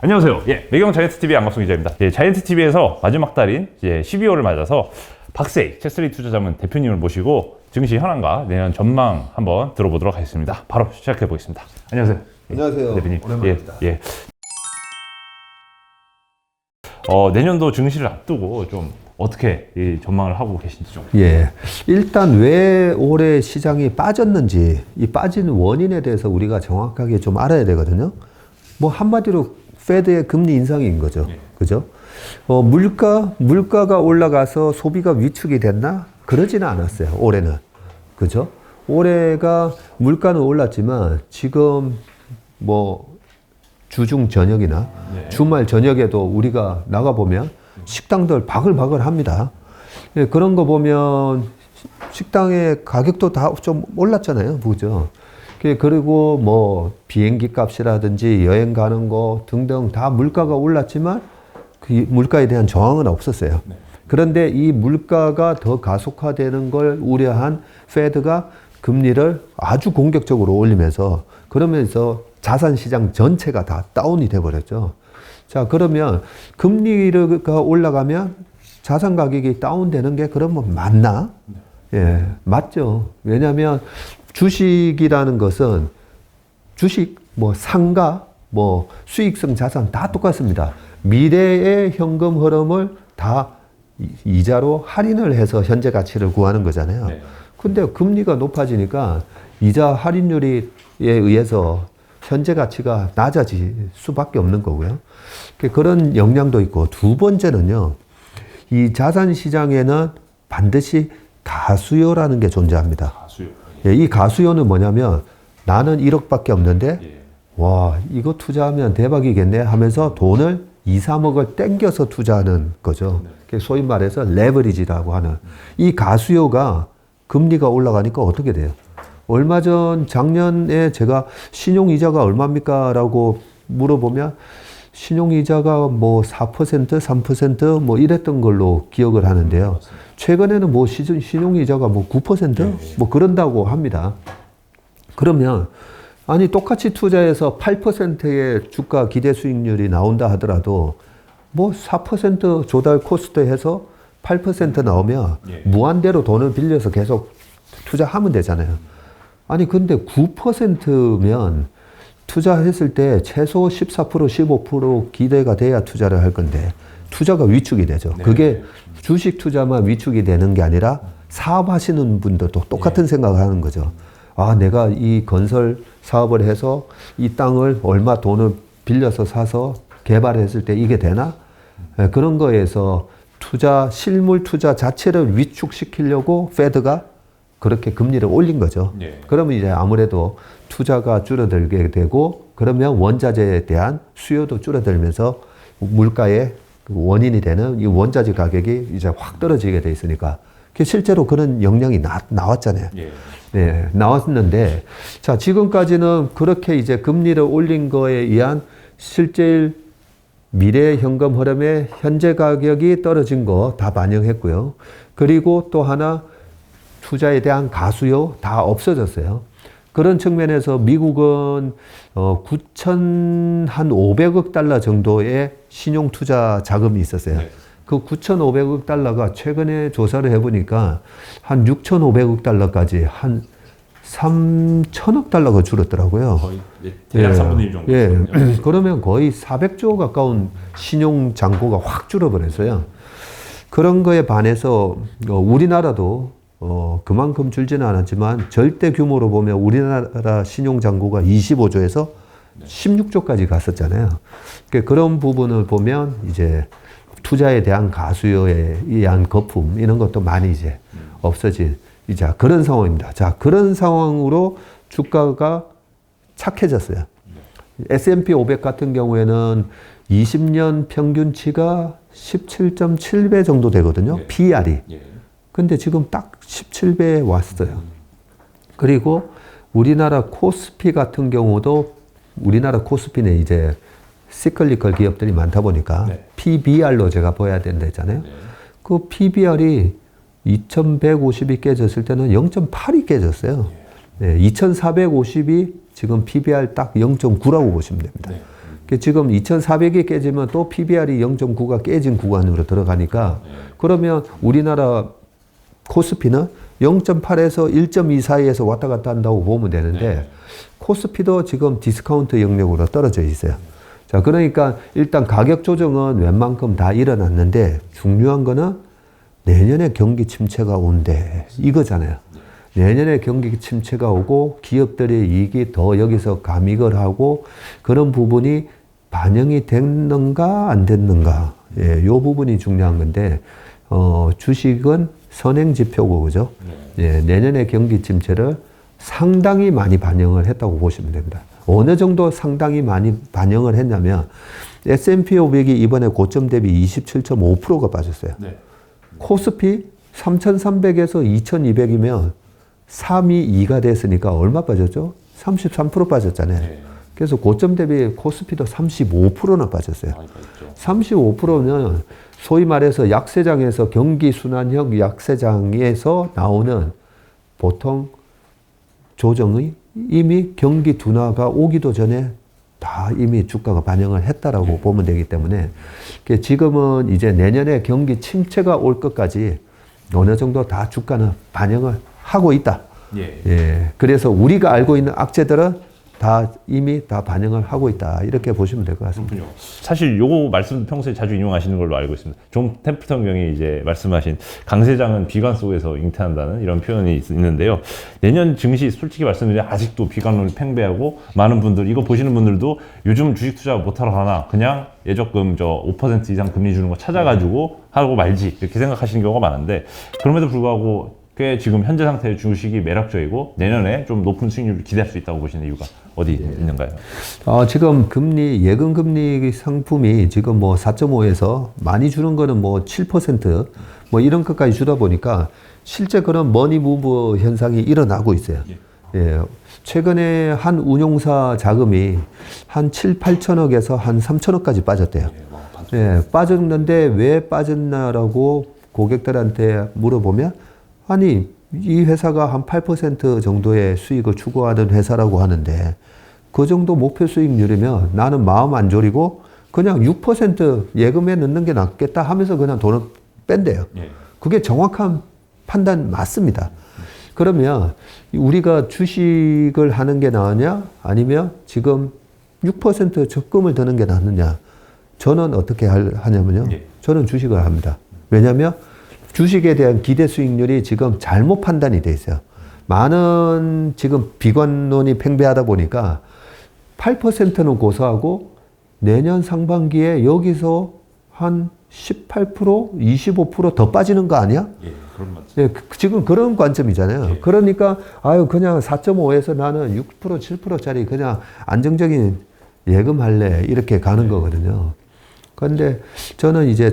안녕하세요. 매경 자이언트TV의 안갑성 기자입니다. 자이언트TV에서 마지막 달인 12월을 맞아서 박세희 채스리 투자자문 대표님을 모시고 증시 현황과 내년 전망 한번 들어보도록 하겠습니다. 바로 시작해 보겠습니다. 안녕하세요. 안녕하세요. 대표님. 오랜만입니다. 내년도 증시를 앞두고 좀 어떻게 전망을 하고 계신지 좀. 일단 왜 올해 시장이 빠졌는지, 이 빠진 원인에 대해서 우리가 정확하게 좀 알아야 되거든요. 뭐 한마디로 페드의 금리 인상인 거죠. 그죠? 물가가 올라가서 소비가 위축이 됐나? 그러지는 않았어요. 올해는. 그죠? 올해가 물가는 올랐지만 지금 뭐 주중 저녁이나 주말 저녁에도 우리가 나가보면 식당들 바글바글 합니다. 그런 거 보면 식당의 가격도 다 좀 올랐잖아요. 그죠? 그리고 뭐 비행기 값이라든지 여행 가는 거 등등 다 물가가 올랐지만 그 물가에 대한 저항은 없었어요. 그런데 이 물가가 더 가속화되는 걸 우려한 페드가 금리를 아주 공격적으로 올리면서 그러면서 자산시장 전체가 다 다운이 돼버렸죠. 자, 그러면 금리가 올라가면 자산 가격이 다운되는 게 그러면 맞나? 맞죠. 왜냐하면 주식이라는 것은 주식, 뭐 상가, 뭐 수익성 자산 다 똑같습니다. 미래의 현금 흐름을 다 이자로 할인을 해서 현재 가치를 구하는 거잖아요. 근데 금리가 높아지니까 이자 할인율에 의해서 현재 가치가 낮아질 수밖에 없는 거고요. 그런 영향도 있고, 두 번째는요, 이 자산 시장에는 반드시 가수요라는 게 존재합니다. 가수요. 이 가수요는 뭐냐면 나는 1억밖에 없는데 와, 이거 투자하면 대박이겠네 하면서 돈을 2, 3억을 땡겨서 투자하는 거죠. 소위 말해서 레버리지라고 하는 이 가수요가 금리가 올라가니까 어떻게 돼요? 얼마 전 작년에 제가 신용이자가 얼마입니까? 라고 물어보면 신용이자가 뭐 4%, 3% 뭐 이랬던 걸로 기억을 하는데요. 최근에는 뭐 신용이자가 뭐 9% 뭐 그런다고 합니다. 그러면 아니 똑같이 투자해서 8%의 주가 기대 수익률이 나온다 하더라도 뭐 4% 조달 코스트 해서 8% 나오면 무한대로 돈을 빌려서 계속 투자하면 되잖아요. 아니 근데 9%면 투자했을 때 최소 14%, 15% 기대가 돼야 투자를 할 건데 투자가 위축이 되죠. 그게 주식 투자만 위축이 되는 게 아니라 사업하시는 분들도 똑같은 생각을 하는 거죠. 아, 내가 이 건설 사업을 해서 이 땅을 얼마 돈을 빌려서 사서 개발했을 때 이게 되나? 그런 거에서 실물 투자 자체를 위축시키려고 페드가 그렇게 금리를 올린 거죠. 그러면 이제 아무래도 투자가 줄어들게 되고 그러면 원자재에 대한 수요도 줄어들면서 물가의 원인이 되는 이 원자재 가격이 이제 확 떨어지게 돼 있으니까 실제로 그런 영향이 나왔잖아요. 나왔는데 자, 지금까지는 그렇게 이제 금리를 올린 거에 의한 실제 미래 현금 흐름의 현재 가격이 떨어진 거 다 반영했고요. 그리고 또 하나 투자에 대한 가수요 다 없어졌어요. 그런 측면에서 미국은 9,500억 달러 정도의 신용 투자 자금이 있었어요. 그 9,500억 달러가 최근에 조사를 해보니까 한 6,500억 달러까지 한 3,000억 달러가 줄었더라고요. 거의 대략 3분의 1 정도. 그러면 거의 400조 가까운 신용 잔고가 확 줄어버렸어요. 그런 거에 반해서 우리나라도 그만큼 줄지는 않았지만 절대 규모로 보면 우리나라 신용 잔고가 25조에서 16조까지 갔었잖아요. 그런 부분을 보면 이제 투자에 대한 가수요에 의한 거품 이런 것도 많이 이제 없어진 이제 그런 상황입니다. 자, 그런 상황으로 주가가 착해졌어요. S&P 500 같은 경우에는 20년 평균치가 17.7배 정도 되거든요. PR이. 근데 지금 딱 17배에 왔어요. 그리고 우리나라 코스피 같은 경우도 우리나라 코스피는 이제 시클리컬 기업들이 많다 보니까 PBR로 제가 봐야 된다 했잖아요. 그 PBR이 2150이 깨졌을 때는 0.8이 깨졌어요. 2450이 지금 PBR 딱 0.9라고 보시면 됩니다. 지금 2,400이 깨지면 또 PBR이 0.9가 깨진 구간으로 들어가니까 그러면 우리나라 코스피는 0.8에서 1.2 사이에서 왔다 갔다 한다고 보면 되는데 코스피도 지금 디스카운트 영역으로 떨어져 있어요. 자, 그러니까 일단 가격 조정은 웬만큼 다 일어났는데 중요한 거는 내년에 경기 침체가 온대. 이거잖아요. 내년에 경기 침체가 오고 기업들의 이익이 더 여기서 감익을 하고 그런 부분이 반영이 됐는가 안 됐는가. 예, 요 부분이 중요한 건데 주식은 선행지표고 그죠? 예, 내년에 경기 침체를 상당히 많이 반영을 했다고 보시면 됩니다. 어느 정도 상당히 많이 반영을 했냐면 S&P 500이 이번에 고점 대비 27.5%가 빠졌어요. 네. 코스피 3,300에서 2,200이면 3이 2가 됐으니까 얼마 빠졌죠? 33% 빠졌잖아요. 네. 그래서 고점 대비 코스피도 35%나 빠졌어요. 35%면 소위 말해서 약세장에서 경기 순환형 약세장에서 나오는 보통 조정의 이미 경기 둔화가 오기도 전에 다 이미 주가가 반영을 했다라고 보면 되기 때문에 지금은 이제 내년에 경기 침체가 올 것까지 어느 정도 다 주가는 반영을 하고 있다. 예. 그래서 우리가 알고 있는 악재들은 다 이미 다 반영을 하고 있다. 이렇게 보시면 될 것 같습니다. 그렇군요. 사실 요거 말씀 평소에 자주 인용하시는 걸로 알고 있습니다. 존 템플턴 경이 이제 말씀하신 강세장은 비관 속에서 잉태한다는 이런 표현이 있는데요. 내년 증시 솔직히 말씀드리면 아직도 비관론이 팽배하고 많은 분들 이거 보시는 분들도 요즘 주식 투자 못하러 가나 그냥 예적금 5% 이상 금리 주는 거 찾아가지고 하고 말지 이렇게 생각하시는 경우가 많은데 그럼에도 불구하고 꽤 지금 현재 상태의 주식이 매력적이고 내년에 좀 높은 수익률을 기대할 수 있다고 보시는 이유가 어디 있는가요? 지금 예금 금리 상품이 지금 4.5에서 많이 주는 거는 7% 이런 것까지 주다 보니까 실제 그런 머니 무브 현상이 일어나고 있어요. 예. 최근에 한 운용사 자금이 한 7, 8천억에서 한 3천억까지 빠졌대요. 예, 빠졌는데 왜 빠졌나라고 고객들한테 물어보면 아니 이 회사가 한 8% 정도의 수익을 추구하는 회사라고 하는데 그 정도 목표 수익률이면 나는 마음 안 졸이고 그냥 6% 예금에 넣는 게 낫겠다 하면서 그냥 돈을 뺀대요. 그게 정확한 판단 맞습니다. 그러면 우리가 주식을 하는 게 나으냐 아니면 지금 6% 적금을 드는 게 낫느냐 저는 어떻게 하냐면요. 저는 주식을 합니다. 왜냐하면 주식에 대한 기대 수익률이 지금 잘못 판단이 돼 있어요. 많은 지금 비관론이 팽배하다 보니까 8%는 고사하고 내년 상반기에 여기서 한 18%, 25% 더 빠지는 거 아니야? 그런 말씀. 예, 지금 그런 관점이잖아요. 그러니까 그냥 4.5에서 나는 6%, 7%짜리 그냥 안정적인 예금할래 이렇게 가는 거거든요. 그런데 저는 이제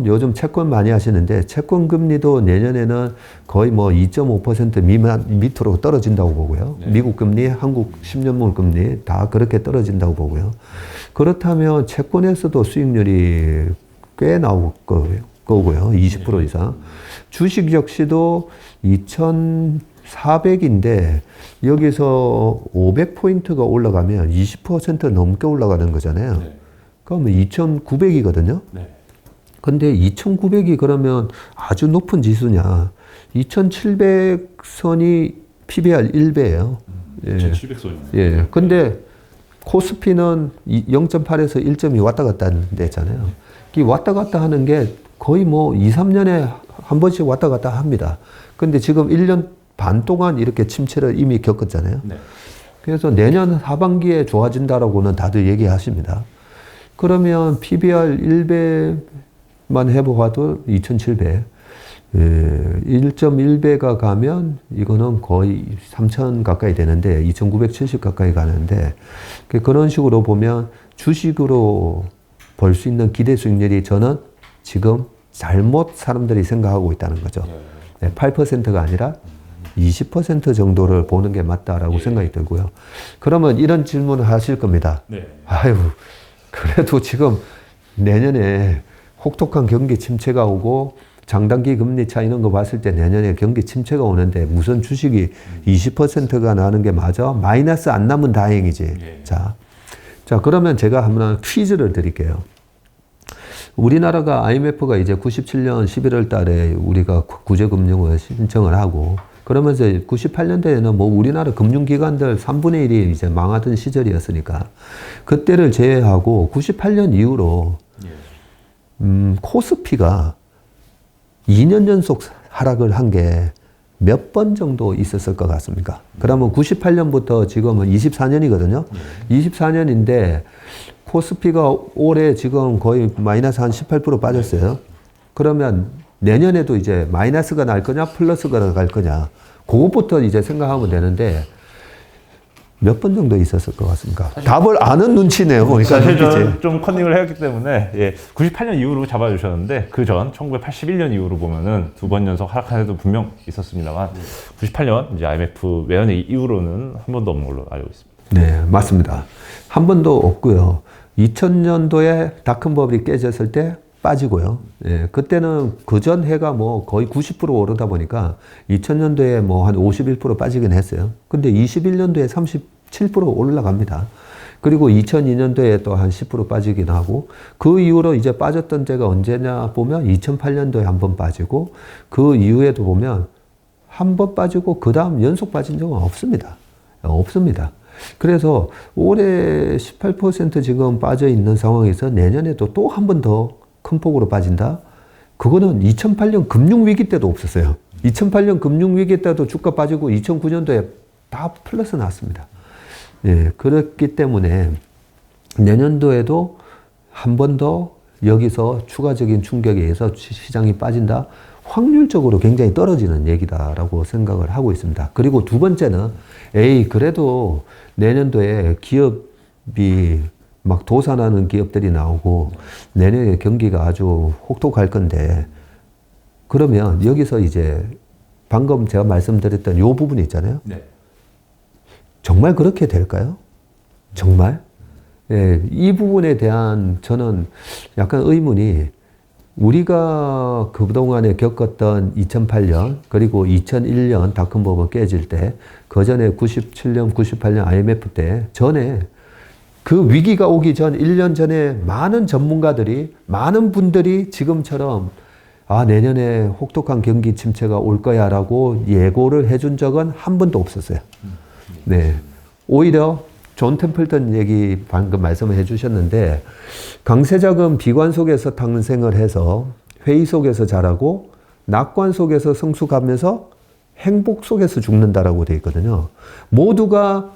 요즘 채권 많이 하시는데 채권 금리도 내년에는 거의 2.5% 밑으로 떨어진다고 보고요. 미국 금리, 한국 10년물 금리 다 그렇게 떨어진다고 보고요. 그렇다면 채권에서도 수익률이 꽤 나올 거고요. 20% 이상. 주식 역시도 2,400인데 여기서 500포인트가 올라가면 20% 넘게 올라가는 거잖아요. 그러면 2,900이거든요. 근데 2,900이 그러면 아주 높은 지수냐. 2,700선이 PBR 1배예요. 2,700선이요. 예. 근데 코스피는 0.8에서 1.2 왔다 갔다 하는 데잖아요. 이 왔다 갔다 하는 게 거의 2, 3년에 한 번씩 왔다 갔다 합니다. 근데 지금 1년 반 동안 이렇게 침체를 이미 겪었잖아요. 그래서 내년 하반기에 좋아진다라고는 다들 얘기하십니다. 그러면 PBR 1배만 해봐도 2,700. 1.1배가 가면 이거는 거의 3,000 가까이 되는데 2,970 가까이 가는데 그런 식으로 보면 주식으로 벌 수 있는 기대 수익률이 저는 지금 잘못 사람들이 생각하고 있다는 거죠. 8%가 아니라 20% 정도를 보는 게 맞다라고 생각이 들고요. 그러면 이런 질문을 하실 겁니다. 아유, 그래도 지금 내년에 혹독한 경기 침체가 오고 장단기 금리 차 이런 거 봤을 때 내년에 경기 침체가 오는데 무슨 주식이 20%가 나는 게 맞아? 마이너스 안 나면 다행이지. 자, 자, 그러면 제가 한번 퀴즈를 드릴게요. 우리나라가 IMF가 이제 97년 11월 달에 우리가 구제금융을 신청을 하고 그러면서 98년도에는 뭐 우리나라 금융기관들 3분의 1이 이제 망하던 시절이었으니까 그때를 제외하고 98년 이후로 코스피가 2년 연속 하락을 한 게 몇 번 정도 있었을 것 같습니까? 그러면 98년부터 지금은 24년이거든요. 24년인데 코스피가 올해 지금 거의 마이너스 한 18% 빠졌어요. 그러면 내년에도 이제 마이너스가 날 거냐, 플러스가 갈 거냐. 그것부터 이제 생각하면 되는데 몇 번 정도 있었을 것 같습니까? 답을 아는 눈치네요. 보니까 사실 저는 좀 컨닝을 해왔기 때문에 98년 이후로 잡아주셨는데 그 전 1981년 이후로 보면은 2번 연속 하락한 해도 분명 있었습니다만 98년 이제 IMF 외환 이후로는 한 번도 없는 걸로 알고 있습니다. 네, 맞습니다. 한 번도 없고요. 2000년도에 닷컴 버블이 깨졌을 때 빠지고요. 예, 그때는 그 전 해가 뭐 거의 90% 오르다 보니까 2000년도에 뭐 한 51% 빠지긴 했어요. 근데 21년도에 37% 올라갑니다. 그리고 2002년도에 또 한 10% 빠지긴 하고 그 이후로 이제 빠졌던 때가 언제냐 보면 2008년도에 한 번 빠지고 그 이후에도 보면 한 번 빠지고 그 다음 연속 빠진 적은 없습니다. 없습니다. 그래서 올해 18% 지금 빠져 있는 상황에서 내년에도 또 한 번 더 큰 폭으로 빠진다? 그거는 2008년 금융위기 때도 없었어요. 2008년 금융위기 때도 주가 빠지고 2009년도에 다 플러스 났습니다. 예, 그렇기 때문에 내년도에도 한 번 더 여기서 추가적인 충격에 의해서 시장이 빠진다? 확률적으로 굉장히 떨어지는 얘기다라고 생각을 하고 있습니다. 그리고 두 번째는 그래도 내년도에 기업이 막 도산하는 기업들이 나오고 내년에 경기가 아주 혹독할 건데 그러면 여기서 이제 방금 제가 말씀드렸던 요 부분 있잖아요. 네. 정말 그렇게 될까요? 정말? 예, 이 부분에 대한 저는 약간 의문이 우리가 그동안에 겪었던 2008년 그리고 2001년 닷컴버블 깨질 때 그 전에 97년, 98년 IMF 때 전에 그 위기가 오기 전 1년 전에 많은 전문가들이 많은 분들이 지금처럼 내년에 혹독한 경기 침체가 올 거야 라고 예고를 해준 적은 한 번도 없었어요. 네. 오히려 존 템플턴 얘기 방금 말씀을 해주셨는데 강세작은 비관 속에서 탄생을 해서 회의 속에서 자라고 낙관 속에서 성숙하면서 행복 속에서 죽는다라고 되어 있거든요. 모두가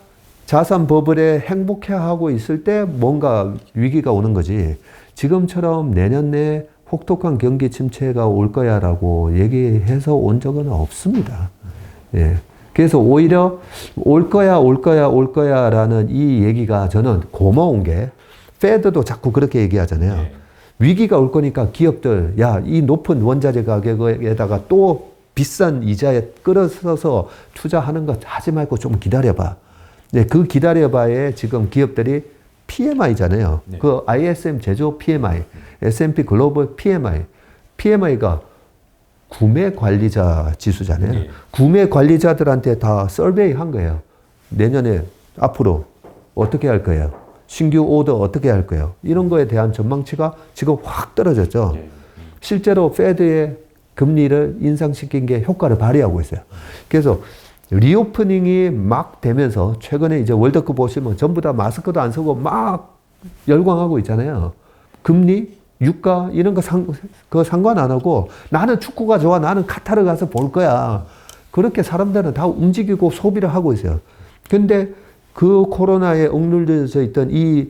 자산 버블에 행복해하고 있을 때 뭔가 위기가 오는 거지. 지금처럼 내년 내에 혹독한 경기 침체가 올 거야 라고 얘기해서 온 적은 없습니다. 예. 그래서 오히려 올 거야 라는 이 얘기가 저는 고마운 게 페드도 자꾸 그렇게 얘기하잖아요. 네. 위기가 올 거니까 기업들 이 높은 원자재 가격에다가 또 비싼 이자에 끌어서서 투자하는 거 하지 말고 좀 기다려봐. 네, 그 기다려봐에 지금 기업들이 PMI잖아요. 네. 그 ISM 제조 PMI, S&P 글로벌 PMI. PMI가 구매 관리자 지수잖아요. 네. 구매 관리자들한테 다 서베이 한 거예요. 내년에 앞으로 어떻게 할 거예요? 신규 오더 어떻게 할 거예요? 이런 거에 대한 전망치가 지금 확 떨어졌죠. 네. 실제로 페드의 금리를 인상시킨 게 효과를 발휘하고 있어요. 그래서 리오프닝이 막 되면서 최근에 이제 월드컵 보시면 전부 다 마스크도 안 쓰고 막 열광하고 있잖아요. 금리, 유가 이런 거 그거 상관 안 하고 나는 축구가 좋아. 나는 카타르 가서 볼 거야. 그렇게 사람들은 다 움직이고 소비를 하고 있어요. 근데 그 코로나에 억눌려져 있던 이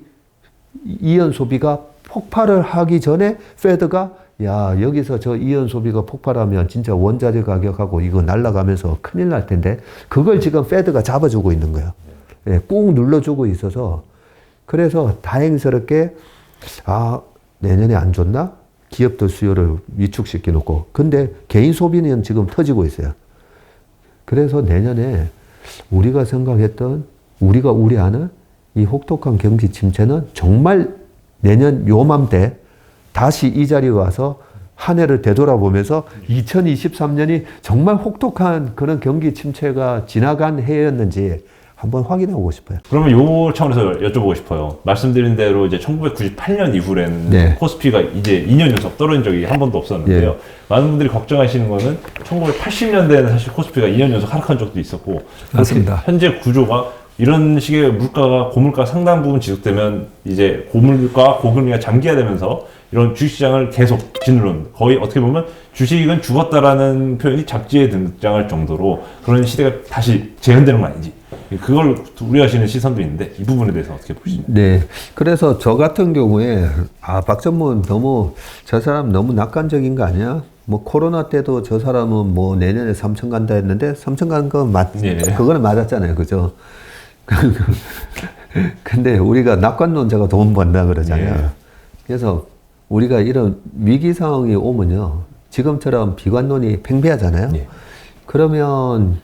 이연 소비가 폭발을 하기 전에 페드가 여기서 저 이연 소비가 폭발하면 진짜 원자재 가격하고 이거 날아가면서 큰일 날 텐데 그걸 지금 페드가 잡아주고 있는 거예요. 예, 꾹 눌러주고 있어서 그래서 다행스럽게 내년에 안 좋나? 기업들 수요를 위축시켜 놓고 근데 개인 소비는 지금 터지고 있어요. 그래서 내년에 우리가 생각했던 우리가 우려하는 이 혹독한 경기 침체는 정말 내년 요맘때 다시 이 자리에 와서 한 해를 되돌아보면서 2023년이 정말 혹독한 그런 경기 침체가 지나간 해였는지 한번 확인해보고 싶어요. 그러면 요 차원에서 여쭤보고 싶어요. 말씀드린 대로 이제 1998년 이후에는 네. 코스피가 이제 2년 연속 떨어진 적이 한 번도 없었는데요. 예. 많은 분들이 걱정하시는 거는 1980년대에는 사실 코스피가 2년 연속 하락한 적도 있었고, 맞습니다. 현재 구조가 이런 식의 물가가 고물가 상당 부분 지속되면 이제 고물가 고금리가 잠기게 되면서 이런 주식시장을 계속 짓누른, 거의 어떻게 보면 주식은 죽었다라는 표현이 잡지에 등장할 정도로 그런 시대가 다시 재현되는 거 아닌지, 그걸 우려하시는 시선도 있는데 이 부분에 대해서 어떻게 보십니까? 네. 그래서 저 같은 경우에 박전문 저 사람 너무 낙관적인 거 아니야? 뭐 코로나 때도 저 사람은 뭐 내년에 3천 간다 했는데 3천 간 건 예. 그거는 맞았잖아요. 그죠? 근데 우리가 낙관론자가 돈 번다 그러잖아요. 예. 그래서 우리가 이런 위기 상황이 오면요. 지금처럼 비관론이 팽배하잖아요. 예. 그러면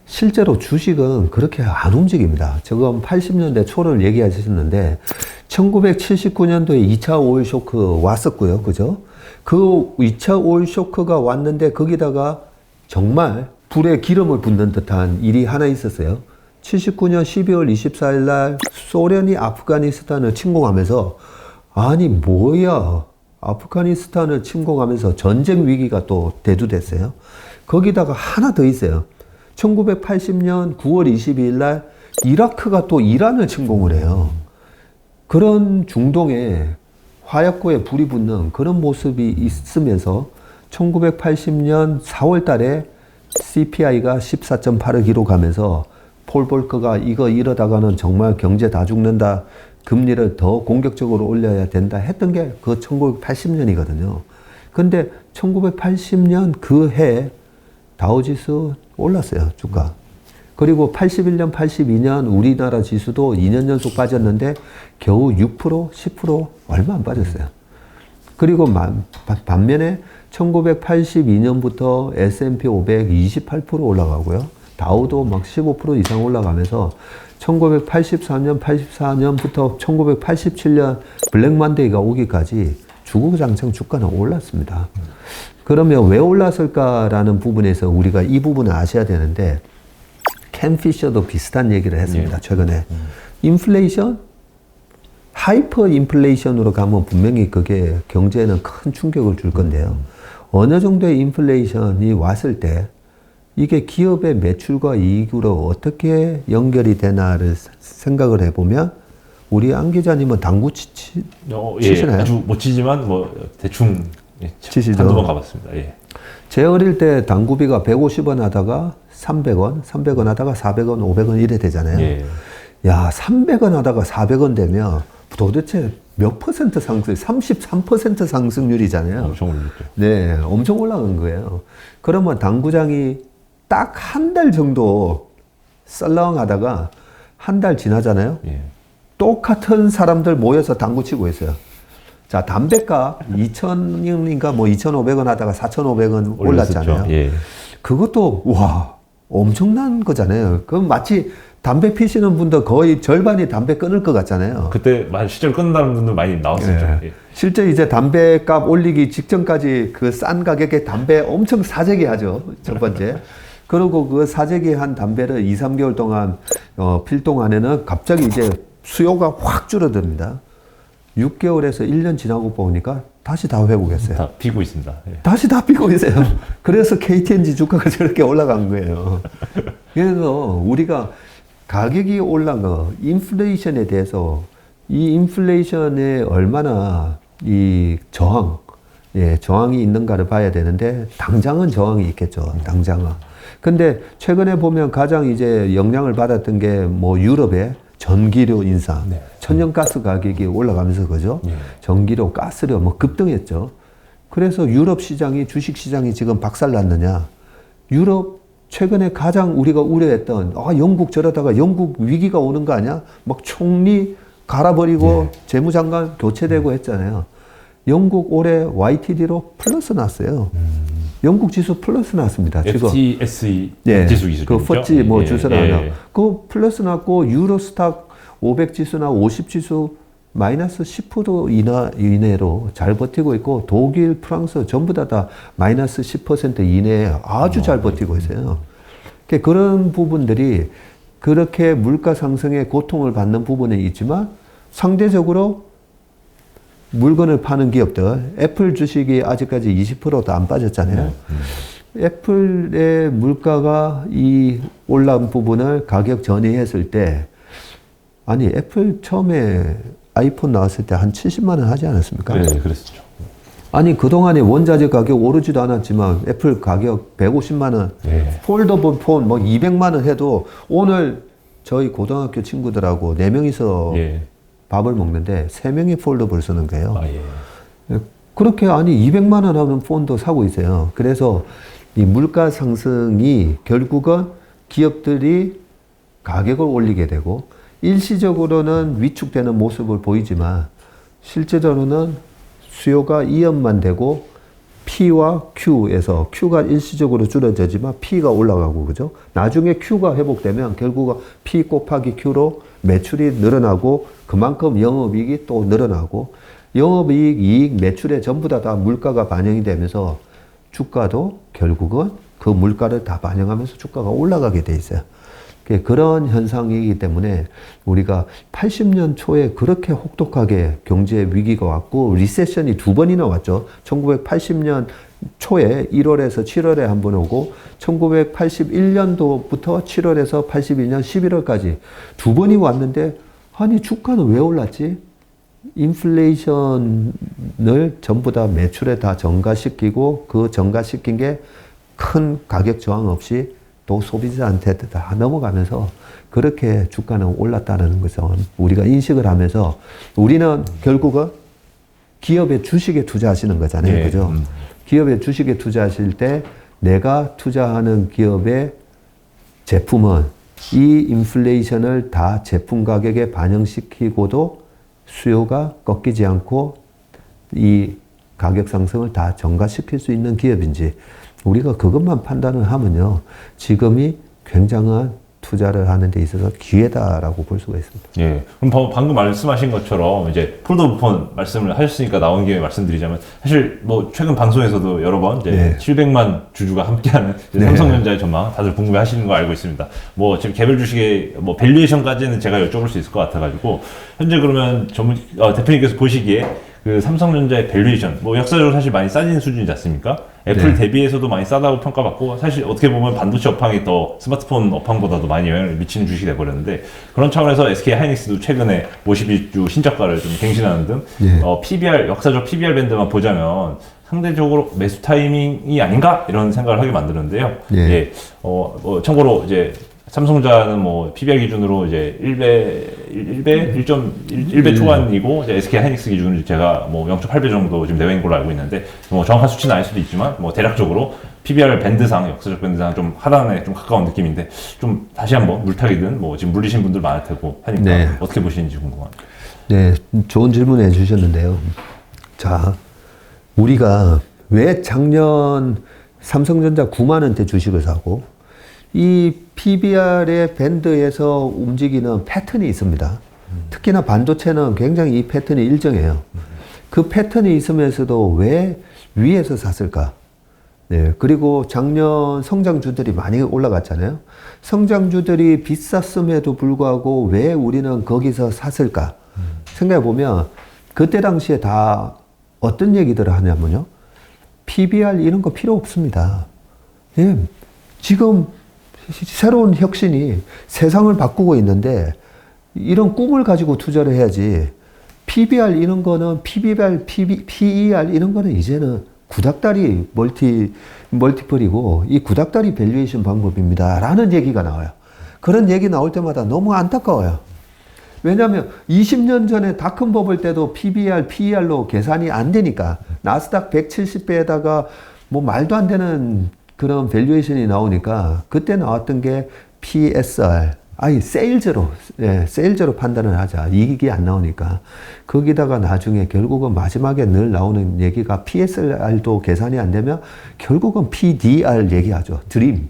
실제로 주식은 그렇게 안 움직입니다. 지금 80년대 초를 얘기하셨는데 1979년도에 2차 오일 쇼크 왔었고요. 그죠? 그 2차 오일 쇼크가 왔는데 거기다가 정말 불에 기름을 붓는 듯한 일이 하나 있었어요. 79년 12월 24일 날 소련이 아프가니스탄을 침공하면서 아니 뭐야, 아프가니스탄을 침공하면서 전쟁 위기가 또 대두됐어요. 거기다가 하나 더 있어요. 1980년 9월 22일 날 이라크가 또 이란을 침공을 해요. 그런 중동에 화약고에 불이 붙는 그런 모습이 있으면서 1980년 4월 달에 CPI가 14.8을 가면서 폴 볼커가 이거 이러다가는 정말 경제 다 죽는다, 금리를 더 공격적으로 올려야 된다 했던 게 그 1980년이거든요. 근데 1980년 그 해 다우지수 올랐어요, 주가. 그리고 81년, 82년 우리나라 지수도 2년 연속 빠졌는데 겨우 6%, 10% 얼마 안 빠졌어요. 그리고 반면에 1982년부터 S&P 500 28% 올라가고요. 다우도 막 15% 이상 올라가면서 1984년, 84년부터 1987년 블랙만데이가 오기까지 주구장창 주가는 올랐습니다. 그러면 왜 올랐을까라는 부분에서 우리가 이 부분을 아셔야 되는데, 켄 피셔도 비슷한 얘기를 했습니다. 최근에. 인플레이션? 하이퍼 인플레이션으로 가면 분명히 그게 경제에는 큰 충격을 줄 건데요. 어느 정도의 인플레이션이 왔을 때 이게 기업의 매출과 이익으로 어떻게 연결이 되나를 생각을 해보면, 우리 안 기자님은 당구 치시나요? 예, 아주 못 치지만 뭐 대충 치시죠. 한두 번 가봤습니다. 예. 제 어릴 때 당구비가 150원 하다가 300원, 300원 하다가 400원, 500원 이래 되잖아요. 예. 야, 300원 하다가 400원 되면 도대체 몇 퍼센트 상승, 33% 상승률이잖아요. 엄청 올렸죠. 네, 엄청 올라간 거예요. 그러면 당구장이 딱 한 달 정도 썰렁 하다가 한 달 지나잖아요. 예. 똑같은 사람들 모여서 당구 치고 있어요. 자, 담배값 2,000원인가 뭐 2,500원 하다가 4,500원 올랐잖아요. 예. 그것도 와, 엄청난 거잖아요. 그럼 마치 담배 피시는 분들 거의 절반이 담배 끊을 것 같잖아요. 그때 실제로 끊는다는 분들 많이 나왔었죠. 예. 예. 실제 이제 담배값 올리기 직전까지 그 싼 가격에 담배 엄청 사재기 하죠. 첫 번째. 그리고 그 사재기 한 담배를 2, 3개월 동안 필 동안에는 갑자기 이제 수요가 확 줄어듭니다. 6개월에서 1년 지나고 보니까 다시 다 회복했어요. 다 비고 있습니다. 예. 다시 다 비고 있어요. 그래서 KTNG 주가가 저렇게 올라간 거예요. 그래서 우리가 가격이 올라간 거, 인플레이션에 대해서 이 인플레이션에 얼마나 이 저항이 있는가를 봐야 되는데, 당장은 저항이 있겠죠. 당장은. 근데 최근에 보면 가장 이제 영향을 받았던 게 뭐 유럽의 전기료 인상, 네. 천연가스 가격이 올라가면서 그죠? 예. 전기료, 가스료 뭐 급등했죠. 그래서 유럽 시장이, 주식 시장이 지금 박살났느냐? 유럽 최근에 가장 우리가 우려했던 영국 저러다가 영국 위기가 오는 거 아니야? 막 총리 갈아버리고 재무장관 교체되고 했잖아요. 영국 올해 YTD로 플러스 났어요. 영국 지수 플러스 났습니다. 지금. FTSE 예, 지수 기준이죠. 그 퍼지 뭐 예, 주소를 예. 하나. 그 플러스 났고 유로스탁 500 지수나 50 지수 마이너스 10% 이내로 잘 버티고 있고, 독일, 프랑스 전부 다 마이너스 10% 이내에 아주 잘 버티고 있어요. 그런 부분들이 그렇게 물가 상승에 고통을 받는 부분이 있지만 상대적으로 물건을 파는 기업들, 애플 주식이 아직까지 20%도 안 빠졌잖아요. 애플의 물가가 이 올라온 부분을 가격 전이했을 때, 아니 애플 처음에 아이폰 나왔을 때 한 70만 원 하지 않았습니까? 네, 그랬었죠. 아니 그동안에 원자재 가격 오르지도 않았지만 애플 가격 150만 원, 네. 폴더블 폰 뭐 200만 원 해도 오늘 저희 고등학교 친구들하고 4명이서 예. 밥을 먹는데 3명이 폴더블 쓰는 거예요. 아, 예. 그렇게 아니 200만 원 하는 폰도 사고 있어요. 그래서 이 물가 상승이 결국은 기업들이 가격을 올리게 되고 일시적으로는 위축되는 모습을 보이지만 실제로는 수요가 이연만 되고 P와 Q에서 Q가 일시적으로 줄어들지만 P가 올라가고 그죠? 나중에 Q가 회복되면 결국은 P 곱하기 Q로 매출이 늘어나고 그만큼 영업이익이 또 늘어나고 영업이익, 이익, 매출에 전부 다 물가가 반영이 되면서 주가도 결국은 그 물가를 다 반영하면서 주가가 올라가게 돼 있어요. 그런 현상이기 때문에 우리가 80년 초에 그렇게 혹독하게 경제 위기가 왔고 리세션이 2번이나 왔죠. 1980년 초에 1월에서 7월에 한 번 오고 1981년도부터 7월에서 82년 11월까지 2번이 왔는데 아니 주가는 왜 올랐지? 인플레이션을 전부 다 매출에 다 전가시키고 그 전가시킨 게 큰 가격 저항 없이 또 소비자한테 다 넘어가면서 그렇게 주가는 올랐다는 것을 우리가 인식을 하면서 우리는 결국은 기업의 주식에 투자하시는 거잖아요. 네. 그죠? 기업의 주식에 투자하실 때 내가 투자하는 기업의 제품은 이 인플레이션을 다 제품 가격에 반영시키고도 수요가 꺾이지 않고 이 가격 상승을 다 전가시킬 수 있는 기업인지 우리가 그것만 판단을 하면요. 지금이 굉장한 투자를 하는 데 있어서 기회다라고 볼 수가 있습니다. 예. 그럼 방금 말씀하신 것처럼 이제 폴더블폰 말씀을 하셨으니까 나온 김에 말씀드리자면 사실 뭐 최근 방송에서도 여러 번 이제 네. 700만 주주가 함께하는 이제 네. 삼성전자의 전망 다들 궁금해 하시는 거 알고 있습니다. 뭐 지금 개별 주식의 뭐 밸류에이션까지는 제가 여쭤볼 수 있을 것 같아가지고 현재 그러면 대표님께서 보시기에 그 삼성전자의 밸류에이션 뭐 역사적으로 사실 많이 싸진 수준이지 않습니까? 애플 네. 대비해서도 많이 싸다고 평가받고 사실 어떻게 보면 반도체 업황이 더 스마트폰 업황보다도 많이 영향을 미치는 주식이 돼버렸는데 그런 차원에서 SK 하이닉스도 최근에 52주 신저가를 좀 갱신하는 등 네. PBR 역사적 PBR 밴드만 보자면 상대적으로 매수 타이밍이 아닌가 이런 생각을 하게 만드는데요. 네. 예. 참고로 이제 삼성전자는 뭐 PBR 기준으로 이제 1배 초반이고 이제 SK 하이닉스 기준으로 제가 뭐 0.8배 정도 지금 내외인 걸로 알고 있는데 뭐 정확한 수치는 아닐 수도 있지만 뭐 대략적으로 PBR 밴드상 역사적 밴드상 좀 하단에 좀 가까운 느낌인데 좀 다시 한번 물타기든 뭐 지금 물리신 분들 많을 테고 하니까 네. 어떻게 보시는지 궁금합니다. 네, 좋은 질문 해주셨는데요. 자, 우리가 왜 작년 삼성전자 9만 원대 주식을 사고 이 PBR의 밴드에서 움직이는 패턴이 있습니다. 특히나 반도체는 굉장히 이 패턴이 일정해요. 그 패턴이 있으면서도 왜 위에서 샀을까? 네, 그리고 작년 성장주들이 많이 올라갔잖아요. 성장주들이 비쌌음에도 불구하고 왜 우리는 거기서 샀을까? 생각해 보면 그때 당시에 다 어떤 얘기들을 하냐면요. PBR 이런 거 필요 없습니다. 예, 지금 새로운 혁신이 세상을 바꾸고 있는데 이런 꿈을 가지고 투자를 해야지. PBR 이런 거는 PBR, PER 이런 거는 이제는 구닥다리 멀티플이고 이 구닥다리 밸류에이션 방법입니다. 라는 얘기가 나와요. 그런 얘기 나올 때마다 너무 안타까워요. 왜냐하면 20년 전에 닷컴 버블 때도 PBR, PER로 계산이 안 되니까 나스닥 170배에다가 뭐 말도 안 되는 그런 밸류에이션이 나오니까 그때 나왔던 게 PSR, 세일즈로 판단을 하자. 이익이 안 나오니까. 거기다가 나중에 결국은 마지막에 늘 나오는 얘기가 PSR도 계산이 안 되면 결국은 PDR 얘기하죠. 드림,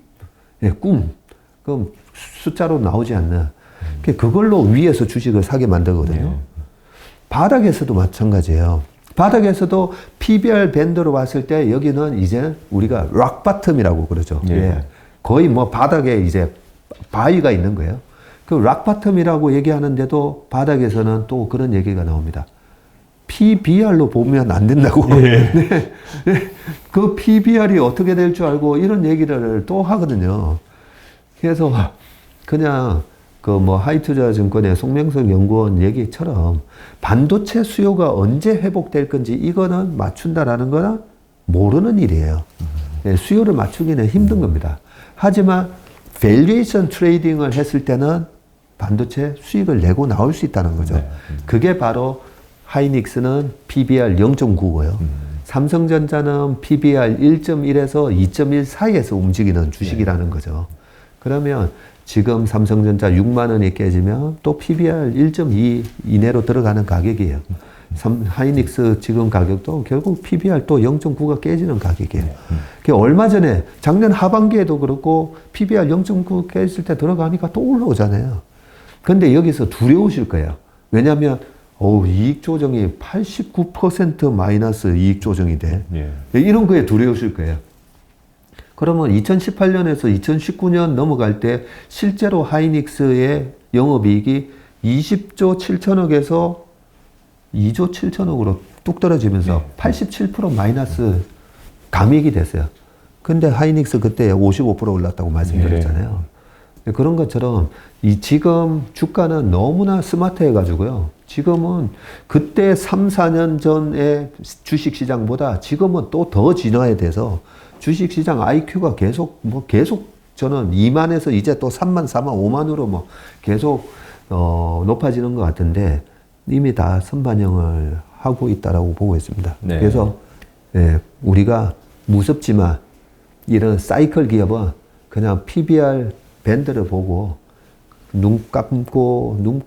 꿈. 그럼 숫자로 나오지 않는. 그걸로 위에서 주식을 사게 만들거든요. 바닥에서도 마찬가지예요. 바닥에서도 PBR 밴드로 봤을 때 여기는 이제 우리가 락 바텀이라고 그러죠. 예. 거의 뭐 바닥에 이제 바위가 있는 거예요. 그 락바텀이라고 얘기하는데도 바닥에서는 또 그런 얘기가 나옵니다. PBR로 보면 안 된다고. 예. 네. 네. 그 PBR이 어떻게 될 줄 알고 이런 얘기를 또 하거든요. 그래서 그냥 그 뭐 하이투자증권의 송명석 연구원 얘기처럼 반도체 수요가 언제 회복될 건지 이거는 맞춘다라는 거는 모르는 일이에요. 네, 수요를 맞추기는 힘든 겁니다. 하지만 밸류에이션 트레이딩을 했을 때는 반도체 수익을 내고 나올 수 있다는 거죠. 네. 그게 바로 하이닉스는 PBR 0.9고요. 삼성전자는 PBR 1.1에서 2.1 사이에서 움직이는 주식이라는 거죠. 그러면 지금 삼성전자 6만 원이 깨지면 또 PBR 1.2 이내로 들어가는 가격이에요. 하이닉스 지금 가격도 결국 PBR 또 0.9가 깨지는 가격이에요. 얼마 전에 작년 하반기에도 그렇고 PBR 0.9 깨질 때 들어가니까 또 올라오잖아요. 근데 여기서 두려우실 거예요. 왜냐하면 이익 조정이 89% 마이너스 이익 조정이 돼. 예. 이런 거에 두려우실 거예요. 그러면 2018년에서 2019년 넘어갈 때 실제로 하이닉스의 영업이익이 20조 7천억에서 2조 7천억으로 뚝 떨어지면서 87% 마이너스 감익이 됐어요. 근데 하이닉스 그때 55% 올랐다고 말씀드렸잖아요. 그런 것처럼 지금 주가는 너무나 스마트해가지고요. 지금은 그때 3, 4년 전의 주식시장보다 지금은 또 더 진화해돼서 주식시장 IQ가 계속 저는 2만에서 이제 또 3만, 4만, 5만으로 계속 높아지는 것 같은데 이미 다 선반영을 하고 있다라고 보고 있습니다. 네. 그래서 우리가 무섭지만 이런 사이클 기업은 그냥 PBR 밴드를 보고 눈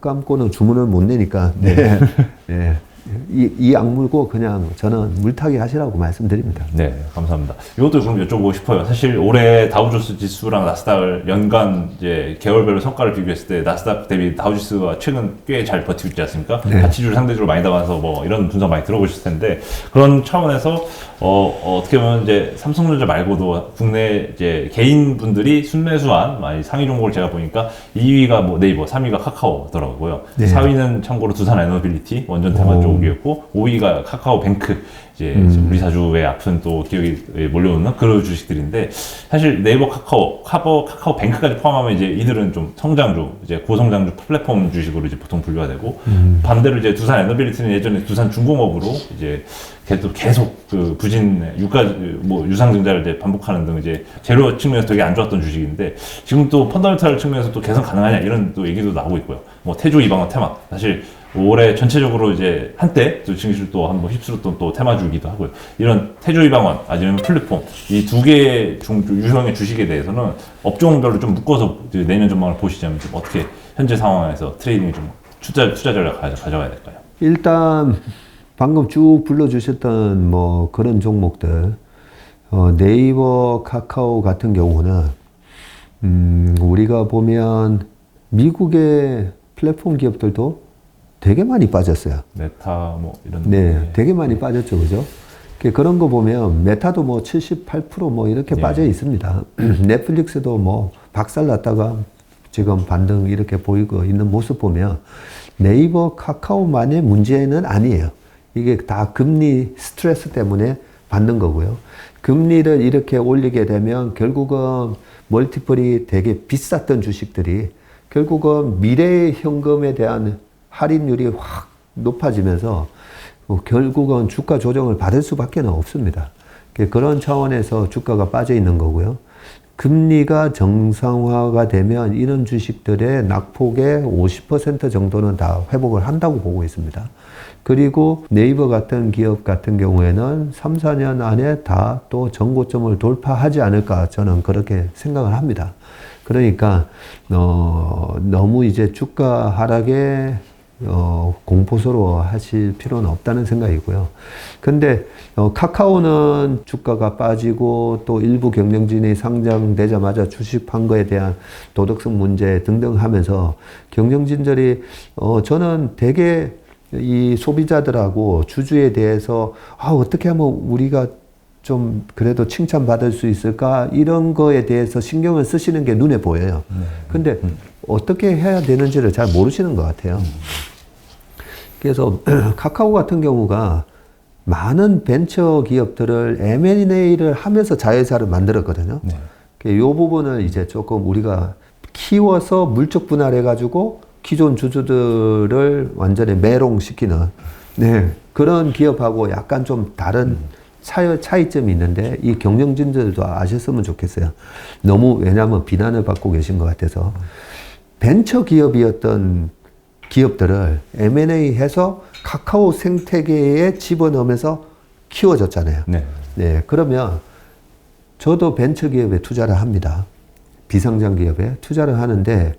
감고는 주문을 못 내니까 이 악물고 그냥 저는 물타기 하시라고 말씀드립니다. 네, 감사합니다. 이것도 좀 여쭤보고 싶어요. 사실 올해 다우존스 지수랑 나스닥을 연간 이제 개월별로 성과를 비교했을 때 나스닥 대비 다우지수가 최근 꽤 잘 버티고 있지 않습니까? 네. 가치주를 상대적으로 많이 나가서 뭐 이런 분석 많이 들어보셨을 텐데 그런 차원에서 어떻게 보면 이제 삼성전자 말고도 국내 이제 개인 분들이 순매수한 많이 상위 종목을 제가 보니까 2위가 뭐 네이버, 3위가 카카오더라고요. 네. 4위는 참고로 두산 에너빌리티 원전 테마 쪽이었고 5위가 카카오뱅크 이제 우리 사주에 아픈 또 기억이 몰려오는 그런 주식들인데 사실 네이버, 카카오뱅크까지 포함하면 이제 이들은 좀 성장주, 이제 고성장주 플랫폼 주식으로 이제 보통 분류가 되고 반대로 이제 두산 에너빌리티는 예전에 두산 중공업으로 이제 계속 그 부진 유상증자를 이제 반복하는 등 이제 재료 측면에서 되게 안 좋았던 주식인데 지금 또 펀더멘탈 측면에서 또 개선 가능하냐 이런 또 얘기도 나오고 있고요. 뭐 태조 이방원 테마 사실 올해 전체적으로 이제 한때 또 증시를 또 한번 휩쓸었던 또 테마주이기도 하고요. 이런 태조 이방원 아니면 플랫폼 이 두 개의 유형의 주식에 대해서는 업종별로 좀 묶어서 내년 전망을 보시자면 좀 어떻게 현재 상황에서 트레이딩을 좀 투자 전략 가져가야 될까요? 일단 방금 쭉 불러주셨던 뭐 그런 종목들 네이버, 카카오 같은 경우는 우리가 보면 미국의 플랫폼 기업들도 되게 많이 빠졌어요. 메타 뭐 이런 네, 되게 많이 빠졌죠, 그죠? 그런 거 보면 메타도 뭐 78% 뭐 이렇게 빠져 있습니다. 넷플릭스도 뭐 박살났다가 지금 반등 이렇게 보이고 있는 모습 보면 네이버, 카카오만의 문제는 아니에요. 이게 다 금리 스트레스 때문에 받는 거고요. 금리를 이렇게 올리게 되면 결국은 멀티플이 되게 비쌌던 주식들이 결국은 미래의 현금에 대한 할인율이 확 높아지면서 결국은 주가 조정을 받을 수밖에 없습니다. 그런 차원에서 주가가 빠져 있는 거고요. 금리가 정상화가 되면 이런 주식들의 낙폭의 50% 정도는 다 회복을 한다고 보고 있습니다. 그리고 네이버 같은 기업 같은 경우에는 3, 4년 안에 다 또 전고점을 돌파하지 않을까 저는 그렇게 생각을 합니다. 그러니까 너무 이제 주가 하락에 공포스러워 하실 필요는 없다는 생각이고요. 근데 카카오는 주가가 빠지고 또 일부 경영진이 상장되자마자 주식한 거에 대한 도덕성 문제 등등 하면서 경영진들이 저는 되게 이 소비자들하고 주주에 대해서 어떻게 하면 우리가 좀 그래도 칭찬받을 수 있을까? 이런 거에 대해서 신경을 쓰시는 게 눈에 보여요. 근데 어떻게 해야 되는지를 잘 모르시는 것 같아요. 그래서 카카오 같은 경우가 많은 벤처 기업들을 M&A를 하면서 자회사를 만들었거든요. 네. 이 부분을 이제 조금 우리가 키워서 물적 분할해가지고 기존 주주들을 완전히 매롱시키는 네, 그런 기업하고 약간 좀 다른 차이점이 있는데 이 경영진들도 아셨으면 좋겠어요. 너무 왜냐하면 비난을 받고 계신 것 같아서 벤처 기업이었던 기업들을 M&A 해서 카카오 생태계에 집어넣으면서 키워졌잖아요. 네. 네, 그러면 저도 벤처 기업에 투자를 합니다. 비상장 기업에 투자를 하는데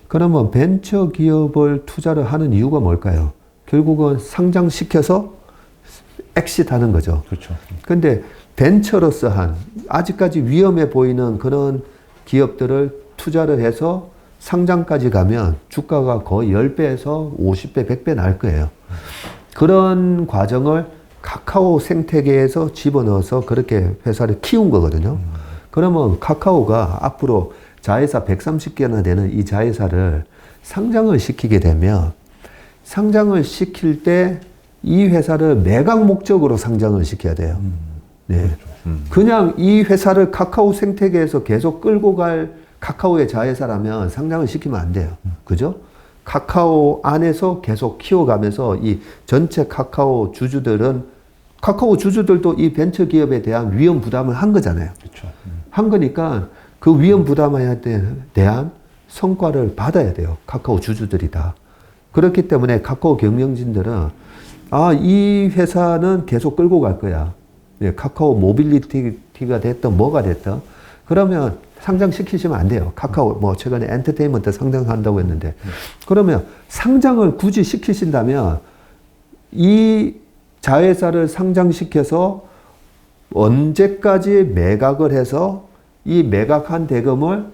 그러면 벤처 기업을 투자를 하는 이유가 뭘까요? 결국은 상장시켜서 엑시트하는 거죠. 그렇죠. 근데 벤처로서 한 아직까지 위험해 보이는 그런 기업들을 투자를 해서 상장까지 가면 주가가 거의 10배에서 50배, 100배 날 거예요. 그런 과정을 카카오 생태계에서 집어넣어서 그렇게 회사를 키운 거거든요. 그러면 카카오가 앞으로 자회사 130개나 되는 이 자회사를 상장을 시키게 되면 상장을 시킬 때 이 회사를 매각 목적으로 상장을 시켜야 돼요. 네. 그냥 이 회사를 카카오 생태계에서 계속 끌고 갈 카카오의 자회사라면 상장을 시키면 안 돼요. 그죠? 카카오 안에서 계속 키워가면서 이 전체 카카오 주주들도 이 벤처 기업에 대한 위험 부담을 한 거잖아요. 그렇죠. 한 거니까 그 위험 부담에 대한 성과를 받아야 돼요. 카카오 주주들이 다. 그렇기 때문에 카카오 경영진들은 이 회사는 계속 끌고 갈 거야. 예, 카카오 모빌리티가 됐든 뭐가 됐든 그러면 상장시키시면 안 돼요. 카카오 뭐 최근에 엔터테인먼트 상장한다고 했는데 그러면 상장을 굳이 시키신다면 이 자회사를 상장시켜서 언제까지 매각을 해서 이 매각한 대금을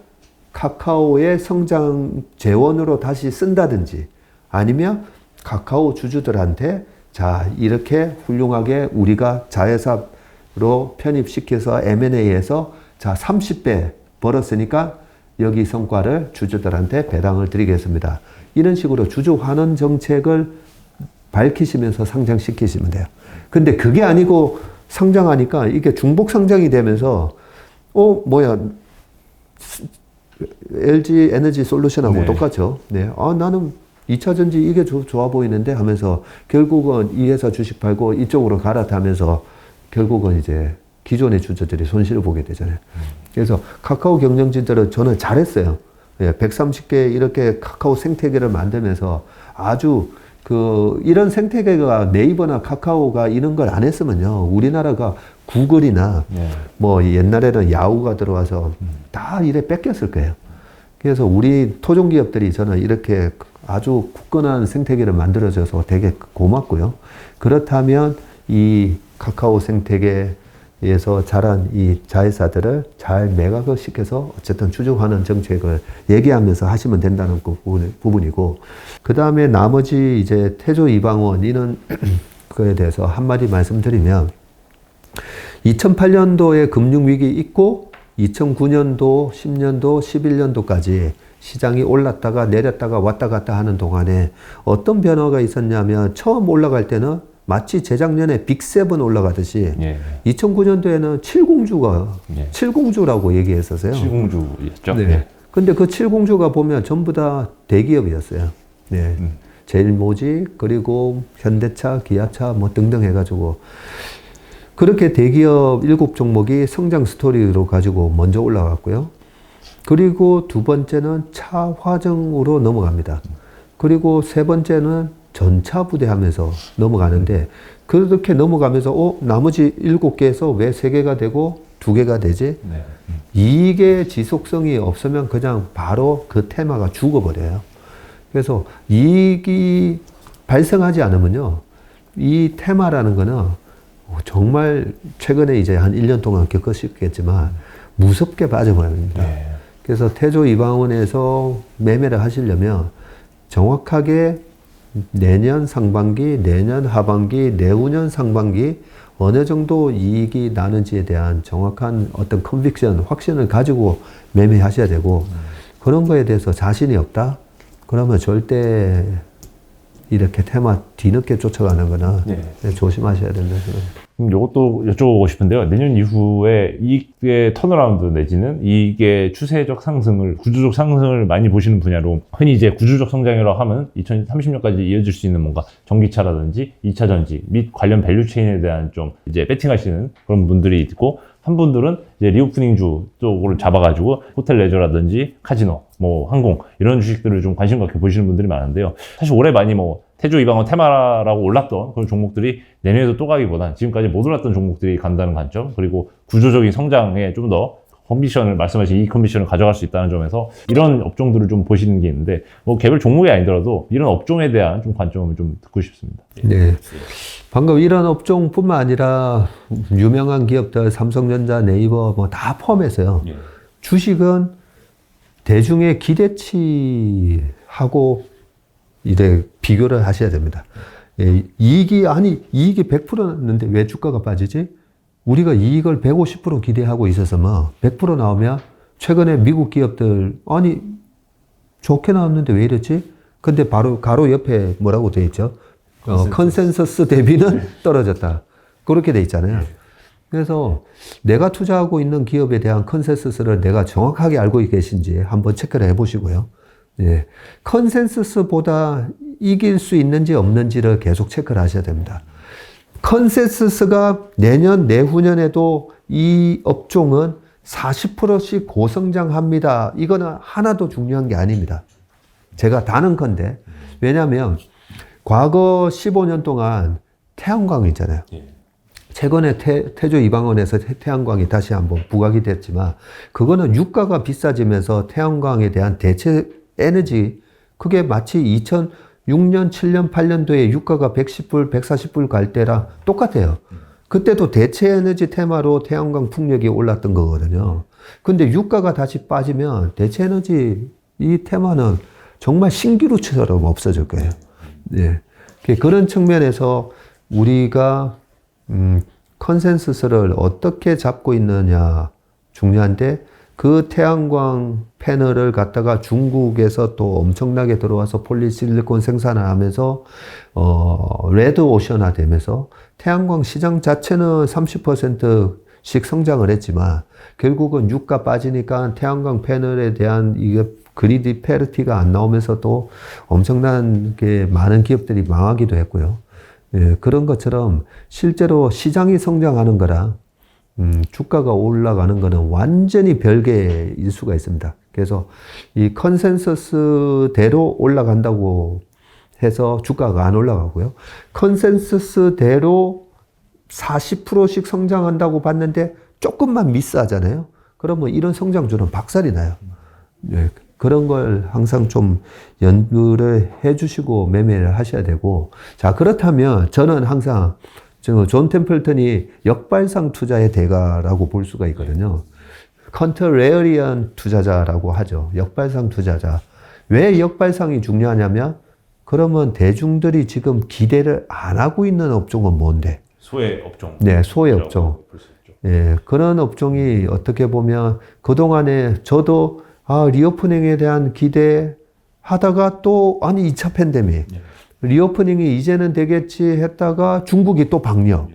카카오의 성장 재원으로 다시 쓴다든지 아니면 카카오 주주들한테 자, 이렇게 훌륭하게 우리가 자회사로 편입시켜서 M&A에서 자, 30배 벌었으니까 여기 성과를 주주들한테 배당을 드리겠습니다. 이런 식으로 주주 환원 정책을 밝히시면서 상장시키시면 돼요. 근데 그게 아니고 상장하니까 이게 중복 상장이 되면서 LG 에너지 솔루션하고 네. 똑같죠. 네. 나는 2차 전지 이게 좋아 보이는데 하면서 결국은 이 회사 주식 팔고 이쪽으로 갈아타면서 결국은 이제 기존의 주주들이 손실을 보게 되잖아요. 그래서 카카오 경영진들은 저는 잘했어요. 130개 이렇게 카카오 생태계를 만들면서 아주 이런 생태계가 네이버나 카카오가 이런 걸 안 했으면요. 우리나라가 구글이나 뭐 옛날에는 야후가 들어와서 다 이래 뺏겼을 거예요. 그래서 우리 토종 기업들이 저는 이렇게 아주 굳건한 생태계를 만들어줘서 되게 고맙고요. 그렇다면 이 카카오 생태계에서 자란 이 자회사들을 잘 매각을 시켜서 어쨌든 주주 환원 정책을 얘기하면서 하시면 된다는 부분이고, 그 다음에 나머지 이제 태조 이방원 이런 거에 대해서 한마디 말씀드리면 2008년도에 금융위기 있고 2009년도, 10년도, 11년도까지 시장이 올랐다가 내렸다가 왔다 갔다 하는 동안에 어떤 변화가 있었냐면 처음 올라갈 때는 마치 재작년에 빅7 올라가듯이 2009년도에는 칠공주가 칠공주라고 얘기했었어요. 칠공주였죠. 네. 근데 그 칠공주가 보면 전부 다 대기업이었어요. 네. 제일모직 그리고 현대차, 기아차 뭐 등등 해가지고 그렇게 대기업 7종목이 성장 스토리로 가지고 먼저 올라갔고요. 그리고 두 번째는 차화정으로 넘어갑니다. 그리고 세 번째는 전차 부대 하면서 넘어가는데 그렇게 넘어가면서 나머지 7개에서 왜 3개가 되고 2개가 되지? 이익의 지속성이 없으면 그냥 바로 그 테마가 죽어버려요. 그래서 이익이 발생하지 않으면요. 이 테마라는 거는 정말 최근에 이제 한 1년 동안 겪으셨겠지만 무섭게 빠져버립니다. 그래서 태조 이방원에서 매매를 하시려면 정확하게 내년 상반기, 내년 하반기, 내후년 상반기 어느 정도 이익이 나는지에 대한 정확한 어떤 컨빅션, 확신을 가지고 매매하셔야 되고 그런 거에 대해서 자신이 없다? 그러면 절대 이렇게 테마 뒤늦게 쫓아가는 거는 조심하셔야 된다. 이것도 여쭤보고 싶은데요. 내년 이후에 이익의 턴어라운드 내지는 이익의 추세적 상승을, 구조적 상승을 많이 보시는 분야로 흔히 이제 구조적 성장이라고 하면 2030년까지 이어질 수 있는 뭔가 전기차라든지 2차 전지 및 관련 밸류체인에 대한 좀 이제 배팅하시는 그런 분들이 있고, 한 분들은 이제 리오프닝주 쪽으로 잡아가지고 호텔 레저라든지 카지노, 뭐 항공 이런 주식들을 좀 관심 갖게 보시는 분들이 많은데요. 사실 올해 많이 뭐 태조 이방원 테마라고 올랐던 그런 종목들이 내년에도 또 가기보단 지금까지 못 올랐던 종목들이 간다는 관점, 그리고 구조적인 성장에 좀 더 컨디션을, 말씀하신 이 컨디션을 가져갈 수 있다는 점에서 이런 업종들을 좀 보시는 게 있는데, 뭐 개별 종목이 아니더라도 이런 업종에 대한 좀 관점을 좀 듣고 싶습니다. 네. 방금 이런 업종뿐만 아니라 유명한 기업들, 삼성전자, 네이버 뭐 다 포함해서요. 주식은 대중의 기대치하고 이제 비교를 하셔야 됩니다. 이익이 100%였는데 왜 주가가 빠지지? 우리가 이익을 150% 기대하고 있어서 뭐 100% 나오면, 최근에 미국 기업들 아니 좋게 나왔는데 왜 이랬지? 근데 바로 가로 옆에 뭐라고 돼 있죠? 컨센서스 대비는 떨어졌다. 그렇게 돼 있잖아요. 그래서 내가 투자하고 있는 기업에 대한 컨센서스를 내가 정확하게 알고 계신지 한번 체크를 해보시고요. 예. 컨센서스보다 이길 수 있는지 없는지를 계속 체크를 하셔야 됩니다. 컨센서스가 내년, 내후년에도 이 업종은 40%씩 고성장합니다. 이거는 하나도 중요한 게 아닙니다. 제가 다는건데, 왜냐하면 과거 15년 동안 태양광 있잖아요. 최근에 태조 이방원에서 태양광이 다시 한번 부각이 됐지만, 그거는 유가가 비싸지면서 태양광에 대한 대체 에너지, 그게 마치 2006년, 7년, 8년도에 유가가 110불, 140불 갈 때랑 똑같아요. 그때도 대체 에너지 테마로 태양광 풍력이 올랐던 거거든요. 근데 유가가 다시 빠지면 대체 에너지 이 테마는 정말 신기루처럼 없어질 거예요. 네. 그런 측면에서 우리가 컨센서스를 어떻게 잡고 있느냐 중요한데, 그 태양광 패널을 갖다가 중국에서 또 엄청나게 들어와서 폴리실리콘 생산을 하면서 레드 오션화 되면서 태양광 시장 자체는 30%씩 성장을 했지만, 결국은 유가 빠지니까 태양광 패널에 대한 이게 그리디 페르티가 안 나오면서 또 엄청난 게 많은 기업들이 망하기도 했고요. 예, 그런 것처럼 실제로 시장이 성장하는 거랑 주가가 올라가는 거는 완전히 별개일 수가 있습니다. 그래서 이 컨센서스대로 올라간다고 해서 주가가 안 올라가고요. 컨센서스대로 40%씩 성장한다고 봤는데 조금만 미스하잖아요. 그러면 이런 성장주는 박살이 나요. 네, 그런 걸 항상 좀 연구를 해주시고 매매를 하셔야 되고, 자, 그렇다면 저는 항상 존 템플턴이 역발상 투자의 대가라고 볼 수가 있거든요. 컨트레리언 투자자라고 하죠. 역발상 투자자. 왜 역발상이 중요하냐면, 그러면 대중들이 지금 기대를 안 하고 있는 업종은 뭔데? 소의 업종. 네, 소의 업종. 예, 그런 업종이 어떻게 보면 그동안에 저도 리오프닝에 대한 기대 하다가 또, 아니, 2차 팬데믹. 리오프닝이 이제는 되겠지 했다가 중국이 또 방역.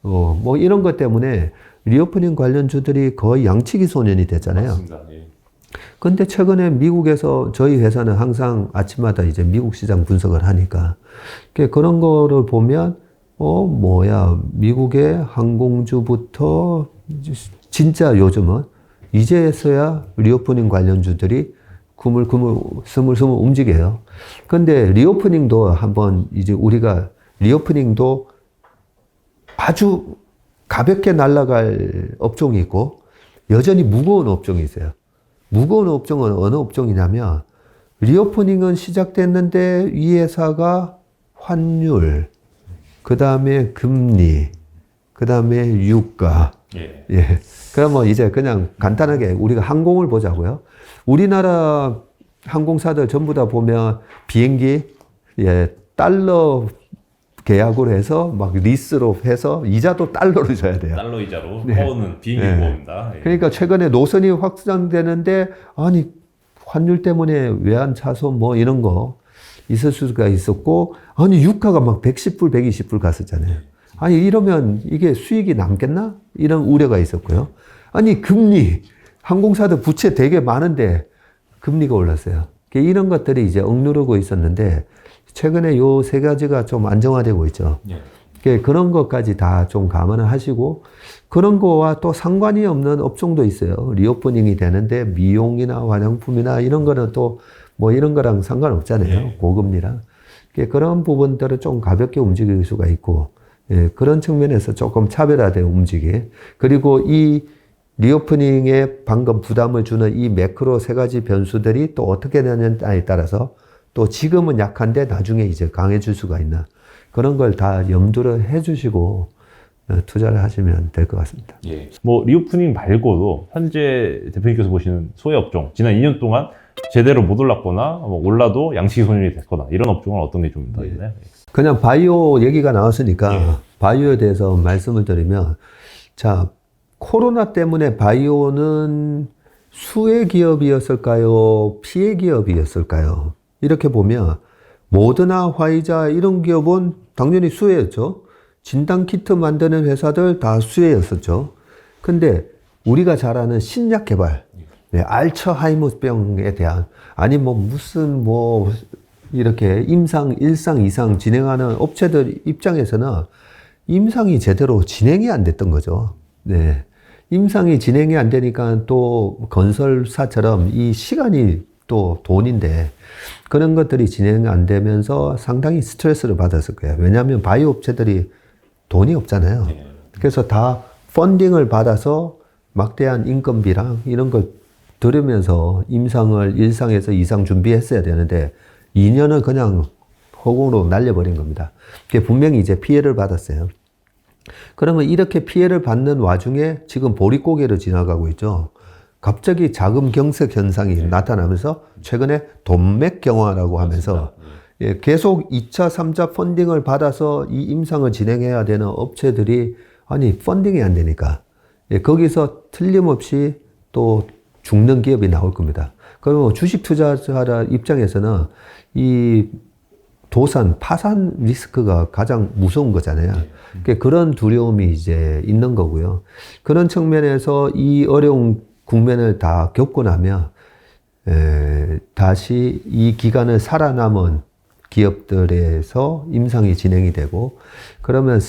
뭐 이런 것 때문에 리오프닝 관련주들이 거의 양치기 소년이 됐잖아요. 맞습니다. 예. 근데 최근에 미국에서 저희 회사는 항상 아침마다 이제 미국 시장 분석을 하니까 그런 거를 보면 미국의 항공주부터 진짜 요즘은 이제서야 리오프닝 관련주들이 스물스물 움직여요. 근데 리오프닝도 한번 이제 우리가 리오프닝도 아주 가볍게 날아갈 업종이 있고 여전히 무거운 업종이 있어요. 무거운 업종은 어느 업종이냐면, 리오프닝은 시작됐는데 이 회사가 환율, 그 다음에 금리, 그 다음에 유가. 예. 그러면 이제 그냥 간단하게 우리가 항공을 보자고요. 우리나라 항공사들 전부 다 보면 비행기, 달러 계약으로 해서 막 리스로 해서 이자도 달러로 줘야 돼요. 달러 이자로 네. 퍼오는 비행기 네. 보험입니다. 예. 그러니까 최근에 노선이 확장되는데 아니 환율 때문에 외환 차손 뭐 이런 거 있을 수가 있었고 아니 유가가 막 110불, 120불 갔었잖아요. 아니 이러면 이게 수익이 남겠나? 이런 우려가 있었고요. 아니 금리 항공사들 부채 되게 많은데 금리가 올랐어요. 이런 것들이 이제 억누르고 있었는데 최근에 요 세 가지가 좀 안정화되고 있죠. 그런 것까지 다 좀 감안을 하시고 그런 거와 또 상관이 없는 업종도 있어요. 리오프닝이 되는데 미용이나 화장품이나 이런 거는 또 뭐 이런 거랑 상관없잖아요. 고금리랑. 그런 부분들을 좀 가볍게 움직일 수가 있고 그런 측면에서 조금 차별화된 움직임. 그리고 이 리오프닝에 방금 부담을 주는 이 매크로 세 가지 변수들이 또 어떻게 되느냐에 따라서 또 지금은 약한데 나중에 이제 강해질 수가 있나. 그런 걸 다 염두를 해 주시고 투자를 하시면 될 것 같습니다. 예. 뭐 리오프닝 말고도 현재 대표님께서 보시는 소외 업종 지난 2년 동안 제대로 못 올랐거나 뭐 올라도 양식이 손실이 됐거나 이런 업종은 어떤 게 좀 더 있나요? 그냥 바이오 얘기가 나왔으니까 바이오에 대해서 말씀을 드리면 자 코로나 때문에 바이오는 수혜 기업이었을까요? 피해 기업이었을까요? 이렇게 보면 모더나, 화이자 이런 기업은 당연히 수혜였죠. 진단키트 만드는 회사들 다 수혜였었죠. 근데 우리가 잘 아는 신약 개발, 알츠하이머병에 대한 아니 뭐 무슨 뭐 이렇게 임상 1상, 2상 진행하는 업체들 입장에서는 임상이 제대로 진행이 안 됐던 거죠. 네. 임상이 진행이 안 되니까 또 건설사처럼 이 시간이 또 돈인데 그런 것들이 진행 안 되면서 상당히 스트레스를 받았을 거예요. 왜냐하면 바이오 업체들이 돈이 없잖아요. 그래서 다 펀딩을 받아서 막대한 인건비랑 이런 걸 들으면서 임상을 1상에서 2상 준비했어야 되는데 2년은 그냥 허공으로 날려버린 겁니다. 그게 분명히 이제 피해를 받았어요. 그러면 이렇게 피해를 받는 와중에 지금 보릿고개를 지나가고 있죠. 갑자기 자금 경색 현상이 나타나면서 최근에 돈맥 경화라고 하면서 계속 2차, 3차 펀딩을 받아서 이 임상을 진행해야 되는 업체들이 아니 펀딩이 안 되니까 거기서 틀림없이 또 죽는 기업이 나올 겁니다. 그러면 주식 투자자 입장에서는 이 도산, 파산 리스크가 가장 무서운 거잖아요. 그런 두려움이 이제 있는 거고요. 그런 측면에서 이 어려운 국면을 다 겪고 나면 다시 이 기간을 살아남은 기업들에서 임상이 진행이 되고 그러면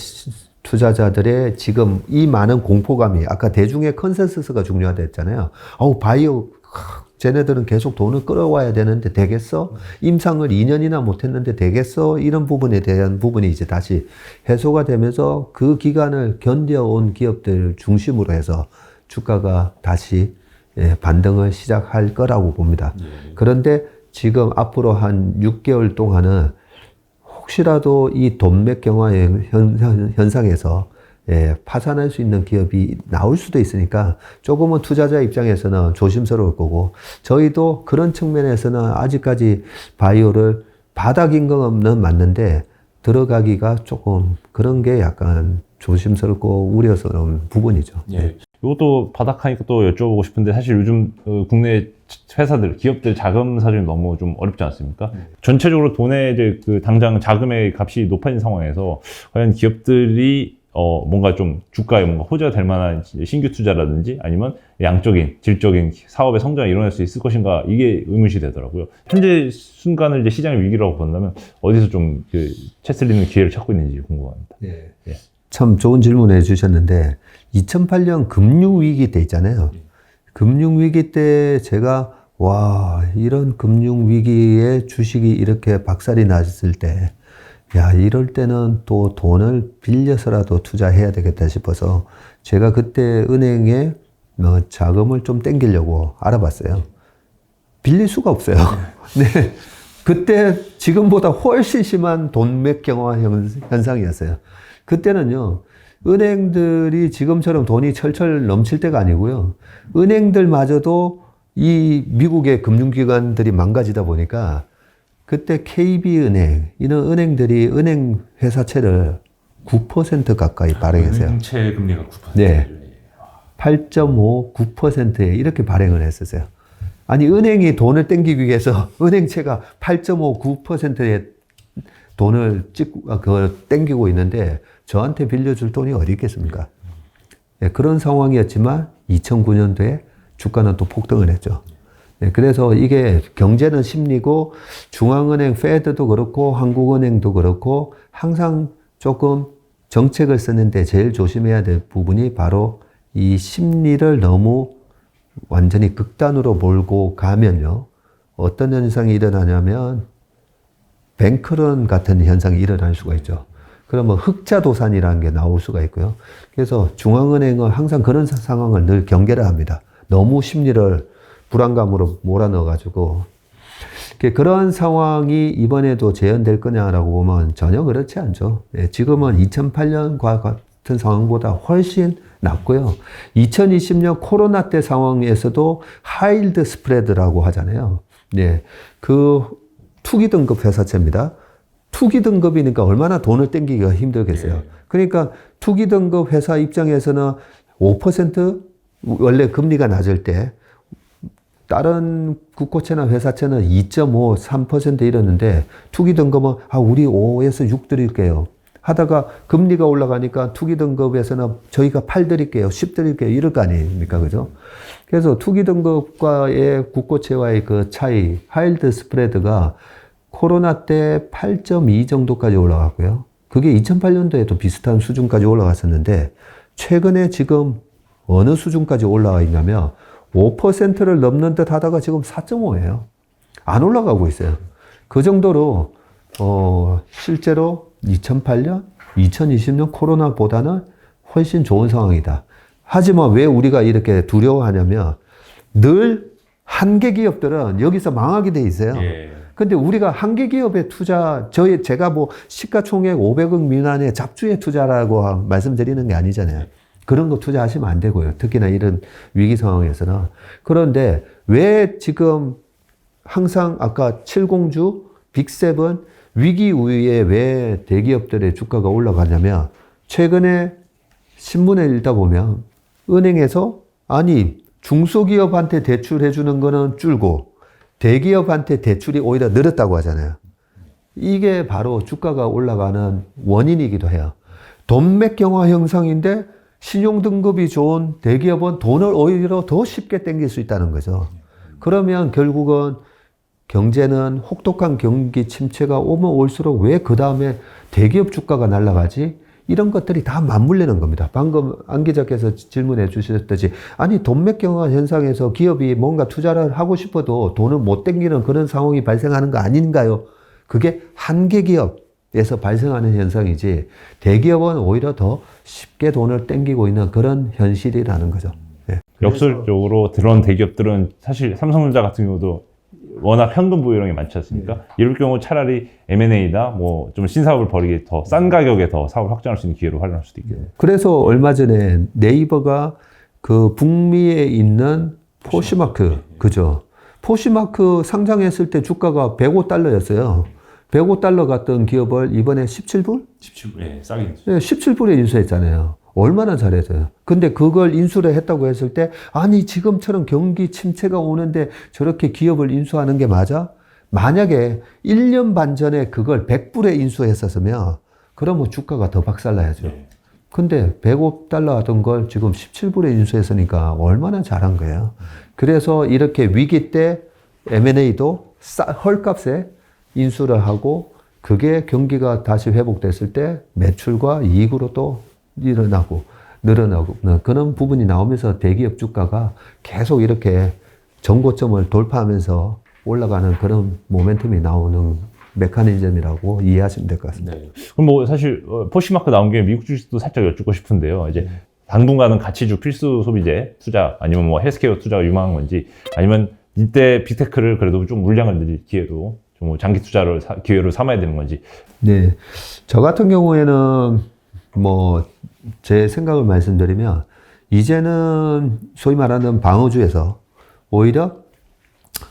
투자자들의 지금 이 많은 공포감이 아까 대중의 컨센서스가 중요하다 했잖아요. 바이오 쟤네들은 계속 돈을 끌어와야 되는데 되겠어? 임상을 2년이나 못했는데 되겠어? 이런 부분에 대한 부분이 이제 다시 해소가 되면서 그 기간을 견뎌온 기업들 중심으로 해서 주가가 다시 반등을 시작할 거라고 봅니다. 그런데 지금 앞으로 한 6개월 동안은 혹시라도 이 돈맥 경화 현상에서 파산할 수 있는 기업이 나올 수도 있으니까 조금은 투자자 입장에서는 조심스러울 거고 저희도 그런 측면에서는 아직까지 바이오를 바닥인 건 맞는데 들어가기가 조금 그런 게 약간 조심스럽고 우려스러운 부분이죠. 이것도 바닥하니까 또 여쭤보고 싶은데 사실 요즘 국내 회사들, 기업들 자금 사정이 너무 좀 어렵지 않습니까? 전체적으로 돈의 이제 그 당장 자금의 값이 높아진 상황에서 과연 기업들이 뭔가 좀 주가에 뭔가 호재가 될 만한 신규 투자라든지 아니면 양적인, 질적인 사업의 성장을 이뤄낼 수 있을 것인가 이게 의문시 되더라고요. 현재 순간을 이제 시장의 위기라고 본다면 어디서 좀 그 채슬리는 기회를 찾고 있는지 궁금합니다. 참 좋은 질문 해주셨는데 2008년 금융위기 때 있잖아요. 금융위기 때 제가 와 이런 금융위기에 주식이 이렇게 박살이 났을 때 야, 이럴 때는 또 돈을 빌려서라도 투자해야 되겠다 싶어서 제가 그때 은행에 자금을 좀 땡기려고 알아봤어요. 빌릴 수가 없어요. 네. 그때 지금보다 훨씬 심한 돈맥 경화 현상이었어요. 그때는요, 은행들이 지금처럼 돈이 철철 넘칠 때가 아니고요. 은행들마저도 이 미국의 금융기관들이 망가지다 보니까 그때 KB은행 이런 은행들이 은행 회사채를 9% 가까이 발행했어요. 은행채 금리가 9%. 네. 8.5, 9%에 이렇게 발행을 했었어요. 아니, 은행이 돈을 땡기기 위해서 은행채가 8.5, 9%의 돈을 그걸 땡기고 있는데 저한테 빌려줄 돈이 어디 있겠습니까? 네, 그런 상황이었지만 2009년도에 주가는 또 폭등을 했죠. 네, 그래서 이게 경제는 심리고 중앙은행 페드도 그렇고 한국은행도 그렇고 항상 조금 정책을 쓰는데 제일 조심해야 될 부분이 바로 이 심리를 너무 완전히 극단으로 몰고 가면요. 어떤 현상이 일어나냐면 뱅크런 같은 현상이 일어날 수가 있죠. 그러면 흑자도산이라는 게 나올 수가 있고요. 그래서 중앙은행은 항상 그런 상황을 늘 경계를 합니다. 너무 심리를 불안감으로 몰아넣어가지고 그런 상황이 이번에도 재현될 거냐라고 보면 전혀 그렇지 않죠. 지금은 2008년과 같은 상황보다 훨씬 낫고요. 2020년 코로나 때 상황에서도 하이힐드 스프레드라고 하잖아요. 네, 그 투기 등급 회사채입니다. 투기 등급이니까 얼마나 돈을 땡기기가 힘들겠어요. 그러니까 투기 등급 회사 입장에서는 5% 원래 금리가 낮을 때 다른 국고채나 회사채는 2.5, 3% 이러는데 투기 등급은 우리 5에서 6 드릴게요. 하다가 금리가 올라가니까 투기 등급에서는 저희가 8 드릴게요. 10 드릴게요. 이럴 거 아닙니까? 그죠? 그래서 투기 등급과의 국고채와의 그 차이, 하이힐드 스프레드가 코로나 때 8.2 정도까지 올라갔고요. 그게 2008년도에도 비슷한 수준까지 올라갔었는데 최근에 지금 어느 수준까지 올라가 있냐면 5%를 넘는 듯 하다가 지금 4.5예요. 안 올라가고 있어요. 그 정도로 실제로 2008년, 2020년 코로나보다는 훨씬 좋은 상황이다. 하지만 왜 우리가 이렇게 두려워하냐면 늘 한계 기업들은 여기서 망하게 돼 있어요. 근데 우리가 한계 기업에 제가 뭐 시가총액 500억 미만의 잡주에 투자라고 말씀드리는 게 아니잖아요. 그런 거 투자하시면 안 되고요. 특히나 이런 위기 상황에서는. 그런데 왜 지금 항상 아까 70주, 빅7 위기 이후에 왜 대기업들의 주가가 올라가냐면 최근에 신문에 읽다 보면 은행에서 중소기업한테 대출해 주는 거는 줄고 대기업한테 대출이 오히려 늘었다고 하잖아요. 이게 바로 주가가 올라가는 원인이기도 해요. 돈맥 경화 형상인데 신용등급이 좋은 대기업은 돈을 오히려 더 쉽게 땡길 수 있다는 거죠. 그러면 결국은 경제는 혹독한 경기 침체가 오면 올수록 왜 그 다음에 대기업 주가가 날아가지? 이런 것들이 다 맞물리는 겁니다. 방금 안 기자께서 질문해 주셨듯이 돈맥 경화 현상에서 기업이 뭔가 투자를 하고 싶어도 돈을 못 땡기는 그런 상황이 발생하는 거 아닌가요? 그게 한계 기업에서 발생하는 현상이지 대기업은 오히려 더 쉽게 돈을 땡기고 있는 그런 현실이라는 거죠. 네. 역설적으로 그런 대기업들은 사실 삼성전자 같은 경우도 워낙 현금 보유량이 많지 않습니까? 이럴 경우 차라리 M&A나 뭐 좀 신사업을 벌이게 더 싼 가격에 더 사업을 확장할 수 있는 기회로 활용할 수도 있겠네요. 그래서 얼마 전에 네이버가 그 북미에 있는 포시마크, 그죠? 포시마크 상장했을 때 주가가 105달러였어요. 105달러 갔던 기업을 이번에 17불? 17불, 예, 싸게. 네, 17불에 인수했잖아요. 얼마나 잘해서요. 근데 그걸 인수를 했다고 했을 때, 지금처럼 경기 침체가 오는데 저렇게 기업을 인수하는 게 맞아? 만약에 1년 반 전에 그걸 100불에 인수했었으면, 그러면 주가가 더 박살나야죠. 네. 근데 105달러 하던 걸 지금 17불에 인수했으니까 얼마나 잘한 거예요. 그래서 이렇게 위기 때 M&A도 헐값에 인수를 하고, 그게 경기가 다시 회복됐을 때 매출과 이익으로 또 늘어나고 그런 부분이 나오면서 대기업 주가가 계속 이렇게 정고점을 돌파하면서 올라가는 그런 모멘텀이 나오는 메커니즘이라고 이해하시면 될 것 같습니다. 네. 그럼 뭐 사실 포시마크 나온 김에 미국 주식도 살짝 여쭙고 싶은데요. 이제 당분간은 가치주 필수 소비재 투자 아니면 뭐 헬스케어 투자가 유망한 건지 아니면 이때 빅테크를 그래도 좀 물량을 늘릴 기회로 좀 장기 투자를 기회로 삼아야 되는 건지. 네, 저 같은 경우에는 뭐 제 생각을 말씀드리면 이제는 소위 말하는 방어주에서 오히려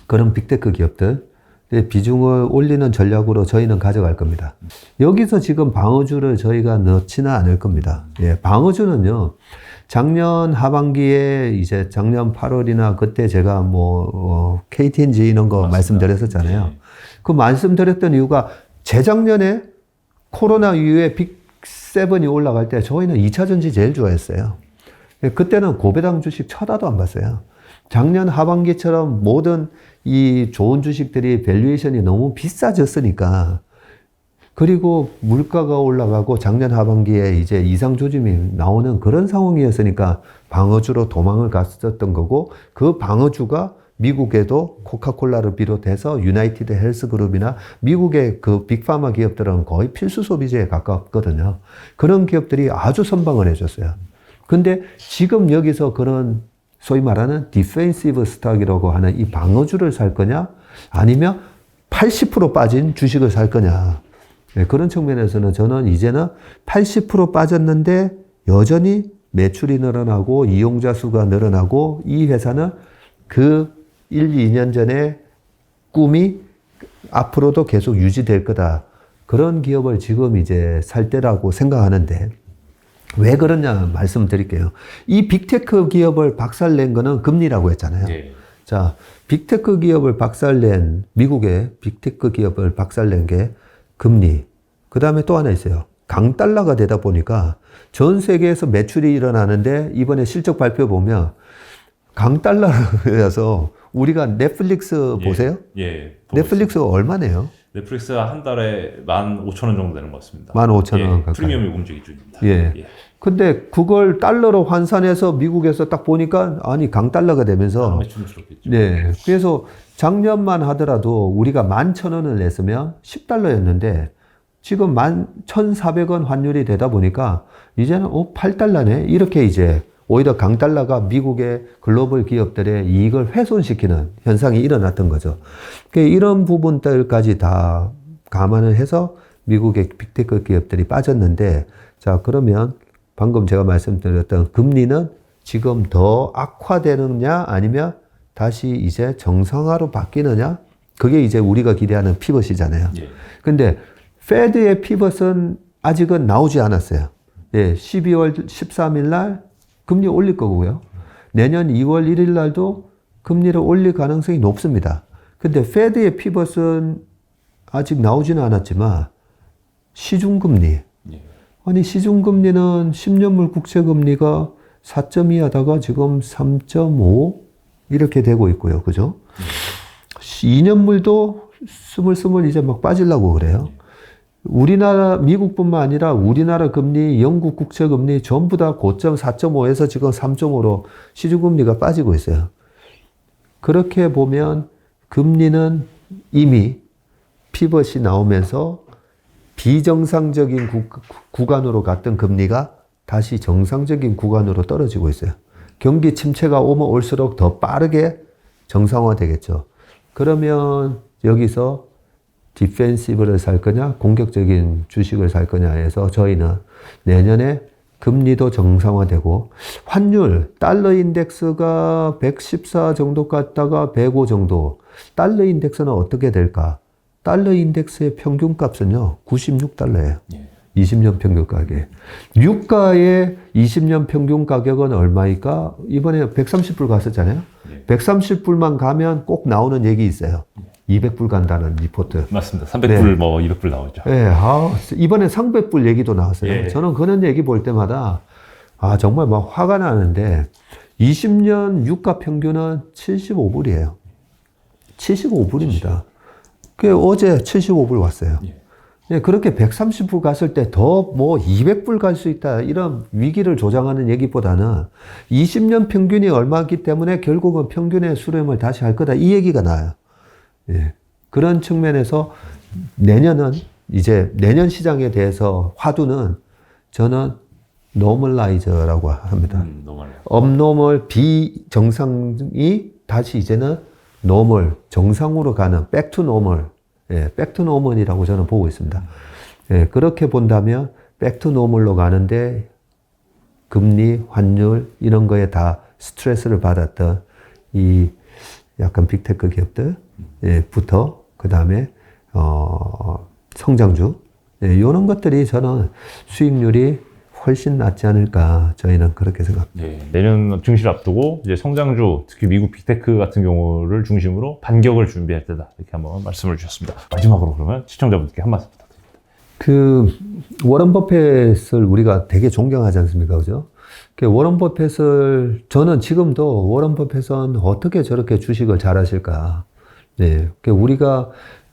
그런 빅테크 기업들 비중을 올리는 전략으로 저희는 가져갈 겁니다. 여기서 지금 방어주를 저희가 넣지는 않을 겁니다. 예, 방어주는요, 작년 하반기에 이제 작년 8월이나 그때 제가 KTNG 이런 거 맞습니다. 말씀드렸었잖아요. 네. 그 말씀드렸던 이유가 재작년에 코로나 이후에 빅7이 올라갈 때 저희는 2차 전지 제일 좋아했어요. 그때는 고배당 주식 쳐다도 안 봤어요. 작년 하반기처럼 모든 이 좋은 주식들이 밸류에이션이 너무 비싸졌으니까, 그리고 물가가 올라가고 작년 하반기에 이제 이상 조짐이 나오는 그런 상황이었으니까 방어주로 도망을 갔었던 거고, 그 방어주가 미국에도 코카콜라를 비롯해서 유나이티드 헬스그룹이나 미국의 그 빅파마 기업들은 거의 필수 소비재에 가깝거든요. 그런 기업들이 아주 선방을 해줬어요. 근데 지금 여기서 그런 소위 말하는 디펜시브 스탁이라고 하는 이 방어주를 살 거냐, 아니면 80% 빠진 주식을 살 거냐. 네, 그런 측면에서는 저는 이제는 80% 빠졌는데 여전히 매출이 늘어나고 이용자 수가 늘어나고 이 회사는 그 1, 2년 전에 꿈이 앞으로도 계속 유지될 거다. 그런 기업을 지금 이제 살 때라고 생각하는데, 왜 그러냐 말씀드릴게요. 이 빅테크 기업을 박살낸 거는 금리라고 했잖아요. 예. 자, 빅테크 기업을 박살낸, 미국의 빅테크 기업을 박살낸 게 금리. 그 다음에 또 하나 있어요. 강달러가 되다 보니까 전 세계에서 매출이 일어나는데 이번에 실적 발표 보면 강달러라서 우리가 넷플릭스 보세요? 예. 넷플릭스 얼마네요? 넷플릭스 한 달에 15,000원 정도 되는 것 같습니다. 15,000원 예, 가까이. 프리미엄 요금제 기준입니다. 예. 예. 근데 그걸 달러로 환산해서 미국에서 딱 보니까 아니 강달러가 되면서 매출스럽겠죠. 네. 그래서 작년만 하더라도 우리가 11,000원을 냈으면 10달러였는데 지금 11,400원 환율이 되다 보니까 이제는 8달러네. 이렇게 이제 오히려 강달러가 미국의 글로벌 기업들의 이익을 훼손시키는 현상이 일어났던 거죠. 그러니까 이런 부분들까지 다 감안을 해서 미국의 빅테크 기업들이 빠졌는데, 자, 그러면 방금 제가 말씀드렸던 금리는 지금 더 악화되느냐 아니면 다시 이제 정상화로 바뀌느냐? 그게 이제 우리가 기대하는 피벗이잖아요. 예. 근데 페드의 피벗은 아직은 나오지 않았어요. 예, 12월 13일 날 금리 올릴 거고요. 내년 2월 1일 날도 금리를 올릴 가능성이 높습니다. 근데 페드의 피벗은 아직 나오지는 않았지만 시중금리. 예. 아니, 시중금리는 10년물 국채금리가 4.2 하다가 지금 3.5 이렇게 되고 있고요. 그죠? 2년물도 스물스물 이제 막 빠지려고 그래요. 우리나라, 미국뿐만 아니라 우리나라 금리, 영국 국채 금리 전부 다 고점 4.5에서 지금 3.5로 시중금리가 빠지고 있어요. 그렇게 보면 금리는 이미 피벗이 나오면서 비정상적인 구간으로 갔던 금리가 다시 정상적인 구간으로 떨어지고 있어요. 경기 침체가 오면 올수록 더 빠르게 정상화되겠죠. 그러면 여기서 디펜시브를 살 거냐, 공격적인 주식을 살 거냐 해서 저희는 내년에 금리도 정상화되고 환율, 달러 인덱스가 114 정도 갔다가 105 정도. 달러 인덱스는 어떻게 될까? 달러 인덱스의 평균값은요, 96달러예요. 예. 20년 평균 가격. 유가의 20년 평균 가격은 얼마일까? 이번에 130불 갔었잖아요. 예. 130불만 가면 꼭 나오는 얘기 있어요. 200불 간다는 리포트. 맞습니다. 300불, 네. 200불 나오죠. 예, 이번에 300불 얘기도 나왔어요. 예. 저는 그런 얘기 볼 때마다, 정말 막 화가 나는데, 20년 유가 평균은 75불이에요. 75불입니다. 그 어제 75불 왔어요. 예. 예, 그렇게 130불 갔을 때 더 200불 갈 수 있다. 이런 위기를 조장하는 얘기보다는 20년 평균이 얼마기 때문에 결국은 평균의 수렴을 다시 할 거다. 이 얘기가 나와요. 예. 그런 측면에서 내년은 이제 내년 시장에 대해서 화두는 저는 노멀라이저라고 합니다. 너무 업노멀 비정상이 다시 이제는 노멀 정상으로 가는 백투 노멀, 예, 백투 노멀이라고 저는 보고 있습니다. 예, 그렇게 본다면 백투 노멀로 가는데 금리, 환율 이런 거에 다 스트레스를 받았던 이 약간 빅테크 기업들 부터 그 다음에 성장주, 이런 것들이 저는 수익률이 훨씬 낫지 않을까 저희는 그렇게 생각합니다. 네, 내년 증시를 앞두고 이제 성장주, 특히 미국 빅테크 같은 경우를 중심으로 반격을 준비할 때다 이렇게 한번 말씀을 주셨습니다. 마지막으로 그러면 시청자분들께 한 말씀 부탁드립니다. 그 워런 버핏을 우리가 되게 존경하지 않습니까, 그죠? 워런 버핏을 저는 지금도 워런 버핏은 어떻게 저렇게 주식을 잘하실까? 네, 우리가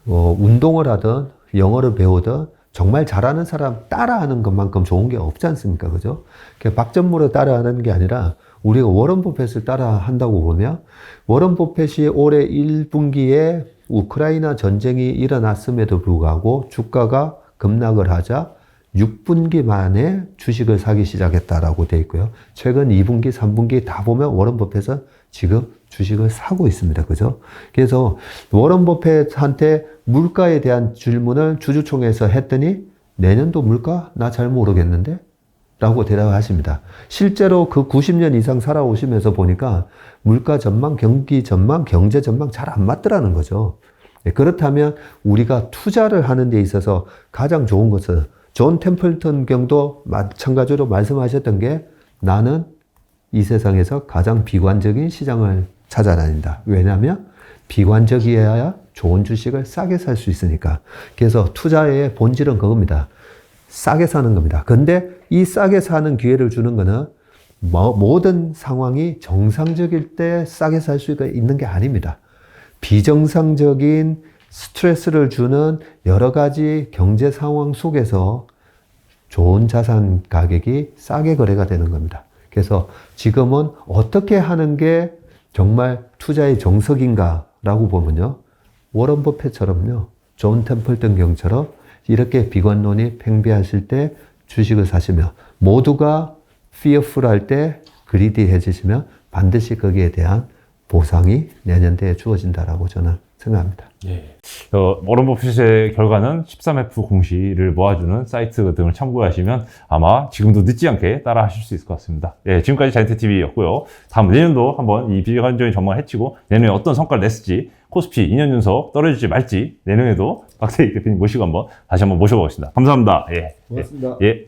운동을 하든 영어를 배우든 정말 잘하는 사람 따라하는 것만큼 좋은 게 없지 않습니까? 그죠? 박전무를 따라하는 게 아니라 우리가 워런 버핏을 따라한다고 보면 워런 버핏이 올해 1분기에 우크라이나 전쟁이 일어났음에도 불구하고 주가가 급락을 하자 6분기 만에 주식을 사기 시작했다라고 되어 있고요. 최근 2분기, 3분기 다 보면 워런 버핏은 지금 주식을 사고 있습니다. 그죠? 그래서 워런 버핏한테 물가에 대한 질문을 주주총회에서 했더니 내년도 물가? 나 잘 모르겠는데? 라고 대답하십니다. 실제로 그 90년 이상 살아오시면서 보니까 물가 전망, 경기 전망, 경제 전망 잘 안 맞더라는 거죠. 그렇다면 우리가 투자를 하는 데 있어서 가장 좋은 것은 존 템플턴 경도 마찬가지로 말씀하셨던 게 나는 이 세상에서 가장 비관적인 시장을 찾아다닌다. 왜냐하면 비관적이어야 좋은 주식을 싸게 살 수 있으니까. 그래서 투자의 본질은 그겁니다. 싸게 사는 겁니다. 근데 이 싸게 사는 기회를 주는 거는 모든 상황이 정상적일 때 싸게 살 수 있는 게 아닙니다. 비정상적인 스트레스를 주는 여러 가지 경제 상황 속에서 좋은 자산 가격이 싸게 거래가 되는 겁니다. 그래서 지금은 어떻게 하는 게 정말 투자의 정석인가라고 보면요. 워런 버핏처럼요. 존 템플턴 경처럼 이렇게 비관론이 팽배하실 때 주식을 사시면 모두가 fearful할 때 greedy해지시면 반드시 거기에 대한 보상이 내년대에 주어진다라고 저는 생각합니다. 예. 워런 버핏의 결과는 13F 공시를 모아주는 사이트 등을 참고하시면 아마 지금도 늦지 않게 따라 하실 수 있을 것 같습니다. 예, 지금까지 자이언트TV였고요. 다음 내년도 한번 이 비관적인 전망을 해치고 내년에 어떤 성과를 냈을지 코스피 2년 연속 떨어질지 말지 내년에도 박세익 대표님 모시고 다시 한번 모셔보겠습니다. 감사합니다. 예. 고맙습니다. 예.